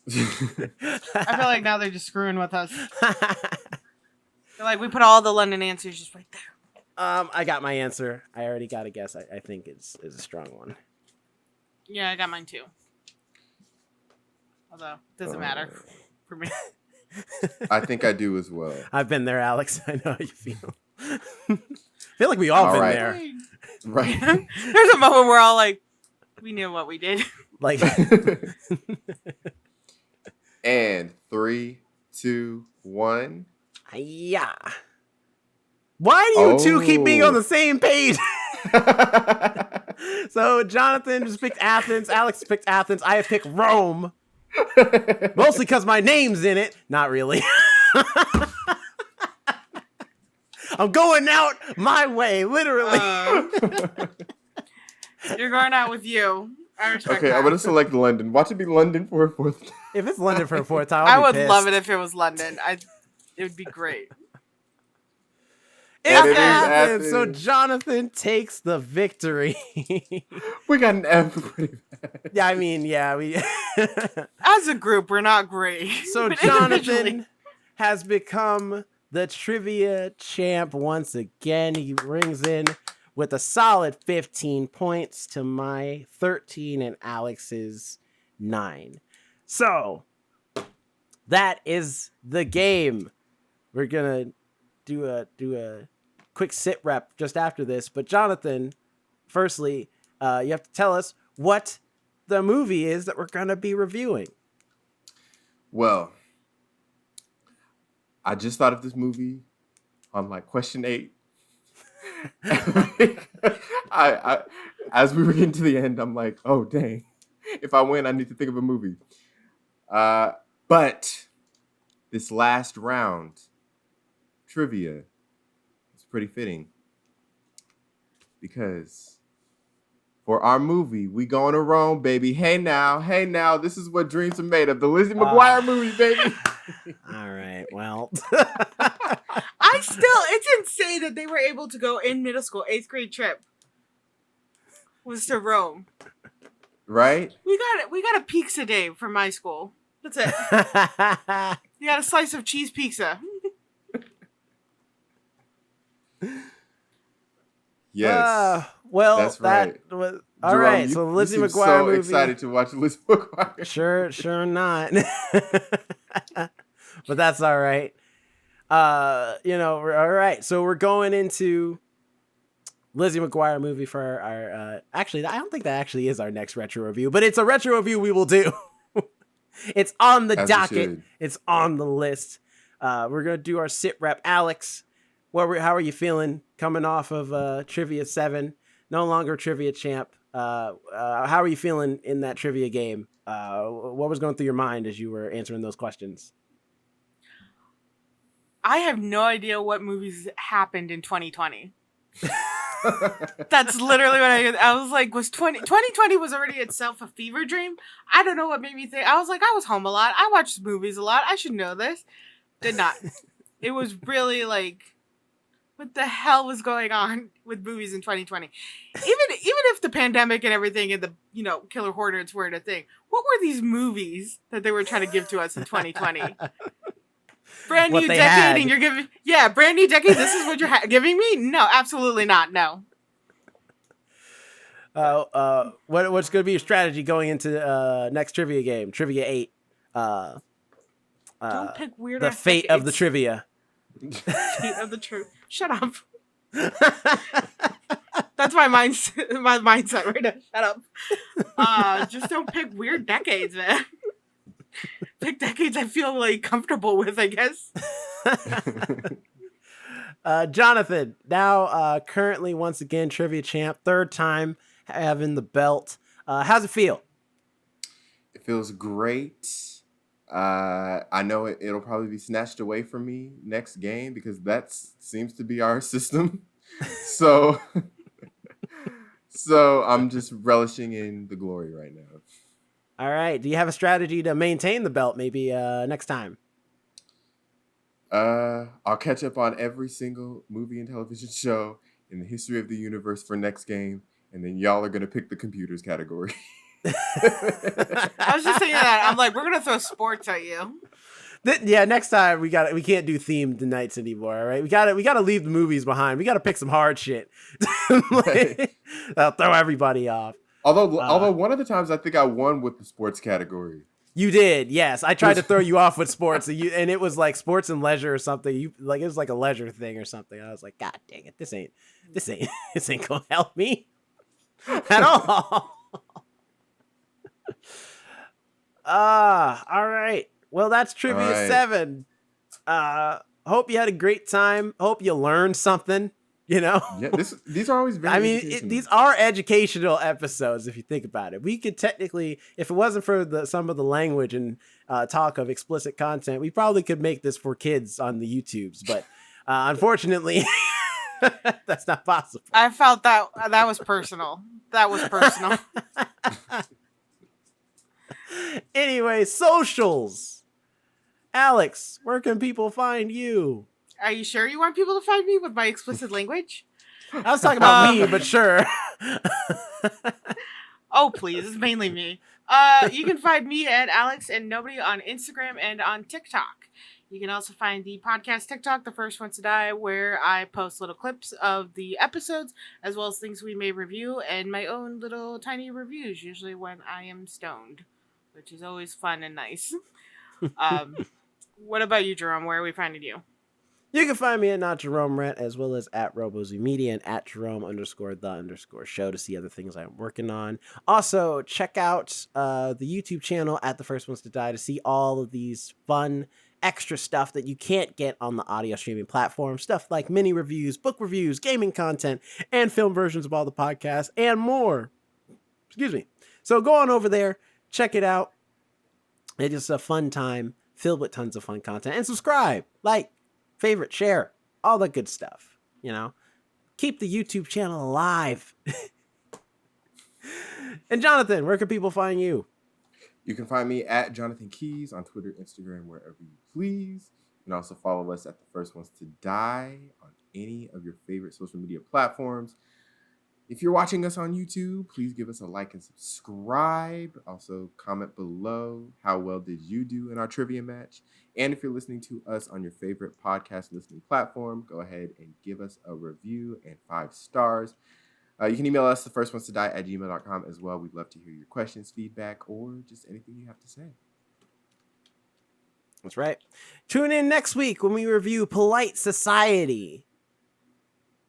feel like now they're just screwing with us. They're like, we put all the London answers just right there. I got my answer. I already got a guess. I think it's a strong one. Yeah, I got mine too. Although, it doesn't matter for me. I think I do as well. I've been there, Alex. I know how you feel. I feel like we all All been right. there. Right. There's a moment where all like, we knew what we did. Like, And 3, 2, 1. yeah. Why do you two keep being on the same page? So Jonathan just picked Athens. Alex picked Athens. I have picked Rome. Mostly because my name's in it. Not really. I'm going out my way, literally. You're going out with you. I respect Okay, that. I'm gonna select London. Watch it be London for a fourth. If it's London for a fourth time, I I'll would be love it pissed. if it was London. It would be great. It And it is happened. So Athens. Jonathan takes the victory. We got an F pretty bad. Yeah, I mean, yeah, we. As a group, we're not great. So But individually- Jonathan has become the trivia champ once again. He rings in with a solid 15 points to my 13 and Alex's 9. So that is the game. We're gonna do a quick sit rep just after this. But Jonathan, firstly, you have to tell us what the movie is that we're gonna be reviewing. Well, I just thought of this movie on like question 8. I as we were getting to the end, I'm like, oh dang. If I win, I need to think of a movie. But this last round trivia is pretty fitting because for our movie, we going to Rome, baby. Hey now, this is what dreams are made of. The Lizzie McGuire movie, baby. All right, well. it's insane that they were able to go in middle school, 8th grade trip was to Rome. Right? We got a pizza day from my school. That's it. You got a slice of cheese pizza. Yes. Well, that's that right. was all Jerome, right. you- So you Lizzie seem McGuire so movie. excited to watch Lizzie McGuire. Sure not. But that's all right. All right. So we're going into Lizzie McGuire movie for our actually, I don't think that actually is our next retro review, but it's a retro review we will do. It's on the As we docket. should. It's on the list. We're gonna do our sit rep. Alex, how are you feeling coming off of Trivia 7? No longer trivia champ. How are you feeling in that trivia game? What was going through your mind as you were answering those questions? I have no idea what movies happened in 2020. That's literally what I was like, 2020 was already itself a fever dream. I don't know what made me think. I was like, I was home a lot. I watched movies a lot. I should know this. Did not. It was really like, what the hell was going on with movies in 2020? Even if the pandemic and everything and the, killer hornets weren't a thing, what were these movies that they were trying to give to us in 2020? Brand What new they decade, had. and you're giving brand new decade. This is what you're giving me? No, absolutely not. No. What's going to be your strategy going into next trivia game, Trivia 8? Don't pick weird. The fate of the trivia. Fate of the truth. Shut up. That's my mindset right now. Shut up. Just don't pick weird decades, man. Pick decades I feel like comfortable with, I guess. Jonathan, now currently once again trivia champ, 3rd time having the belt. How's it feel? It feels great. I know it'll probably be snatched away from me next game because that seems to be our system. So I'm just relishing in the glory right now. All right. Do you have a strategy to maintain the belt maybe next time? I'll catch up on every single movie and television show in the history of the universe for next game, and then y'all are gonna pick the computers category. I was just saying that. I'm like, we're gonna throw sports at you. Yeah, next time we can't do themed nights anymore. All right, we gotta leave the movies behind. We gotta pick some hard shit. That'll throw everybody off. Although one of the times I think I won with the sports category. You did, yes. I tried to throw you off with sports, and it was like sports and leisure or something. It was like a leisure thing or something. I was like, God dang it, this ain't gonna help me at all. All right. Well, that's Trivia 7. Hope you had a great time. Hope you learned something. Yeah, these are always very. I mean, these are educational episodes if you think about it. We could technically, if it wasn't for some of the language and talk of explicit content, we probably could make this for kids on the YouTubes. But unfortunately, that's not possible. I felt that was personal. That was personal. Anyway, socials. Alex, where can people find you? Are you sure you want people to find me with my explicit language? I was talking about me, but sure. Oh, please. It's mainly me. You can find me at Alex and Nobody on Instagram and on TikTok. You can also find the podcast TikTok, The First Ones to Die, where I post little clips of the episodes, as well as things we may review, and my own little tiny reviews, usually when I am stoned, which is always fun and nice. What about you, Jerome? Where are we finding you? You can find me at Not Jerome Rent, as well as at RoboZoo Media and at Jerome_the_show to see other things I'm working on. Also, check out the YouTube channel at The First Ones to Die to see all of these fun extra stuff that you can't get on the audio streaming platform. Stuff like mini reviews, book reviews, gaming content, and film versions of all the podcasts, and more. Excuse me. So go on over there, check it out. It's just a fun time filled with tons of fun content. And subscribe, like, favorite, share, all that good stuff. You know, keep the YouTube channel alive. And Jonathan, where can people find you? You can find me at Jonathan Keys on Twitter, Instagram, wherever you please. You can also follow us at The First Ones to Die on any of your favorite social media platforms. If you're watching us on YouTube, please give us a like and subscribe. Also, comment below how well did you do in our trivia match. And if you're listening to us on your favorite podcast listening platform, go ahead and give us a review and 5 stars. You can email us, thefirstones2die@gmail.com as well. We'd love to hear your questions, feedback, or just anything you have to say. That's right. Tune in next week when we review Polite Society.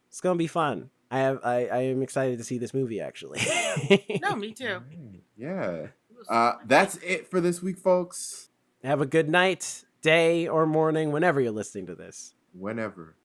It's going to be fun. I am excited to see this movie, actually. No, me too. Right. Yeah. That's it for this week, folks. Have a good night, day, or morning, whenever you're listening to this. Whenever.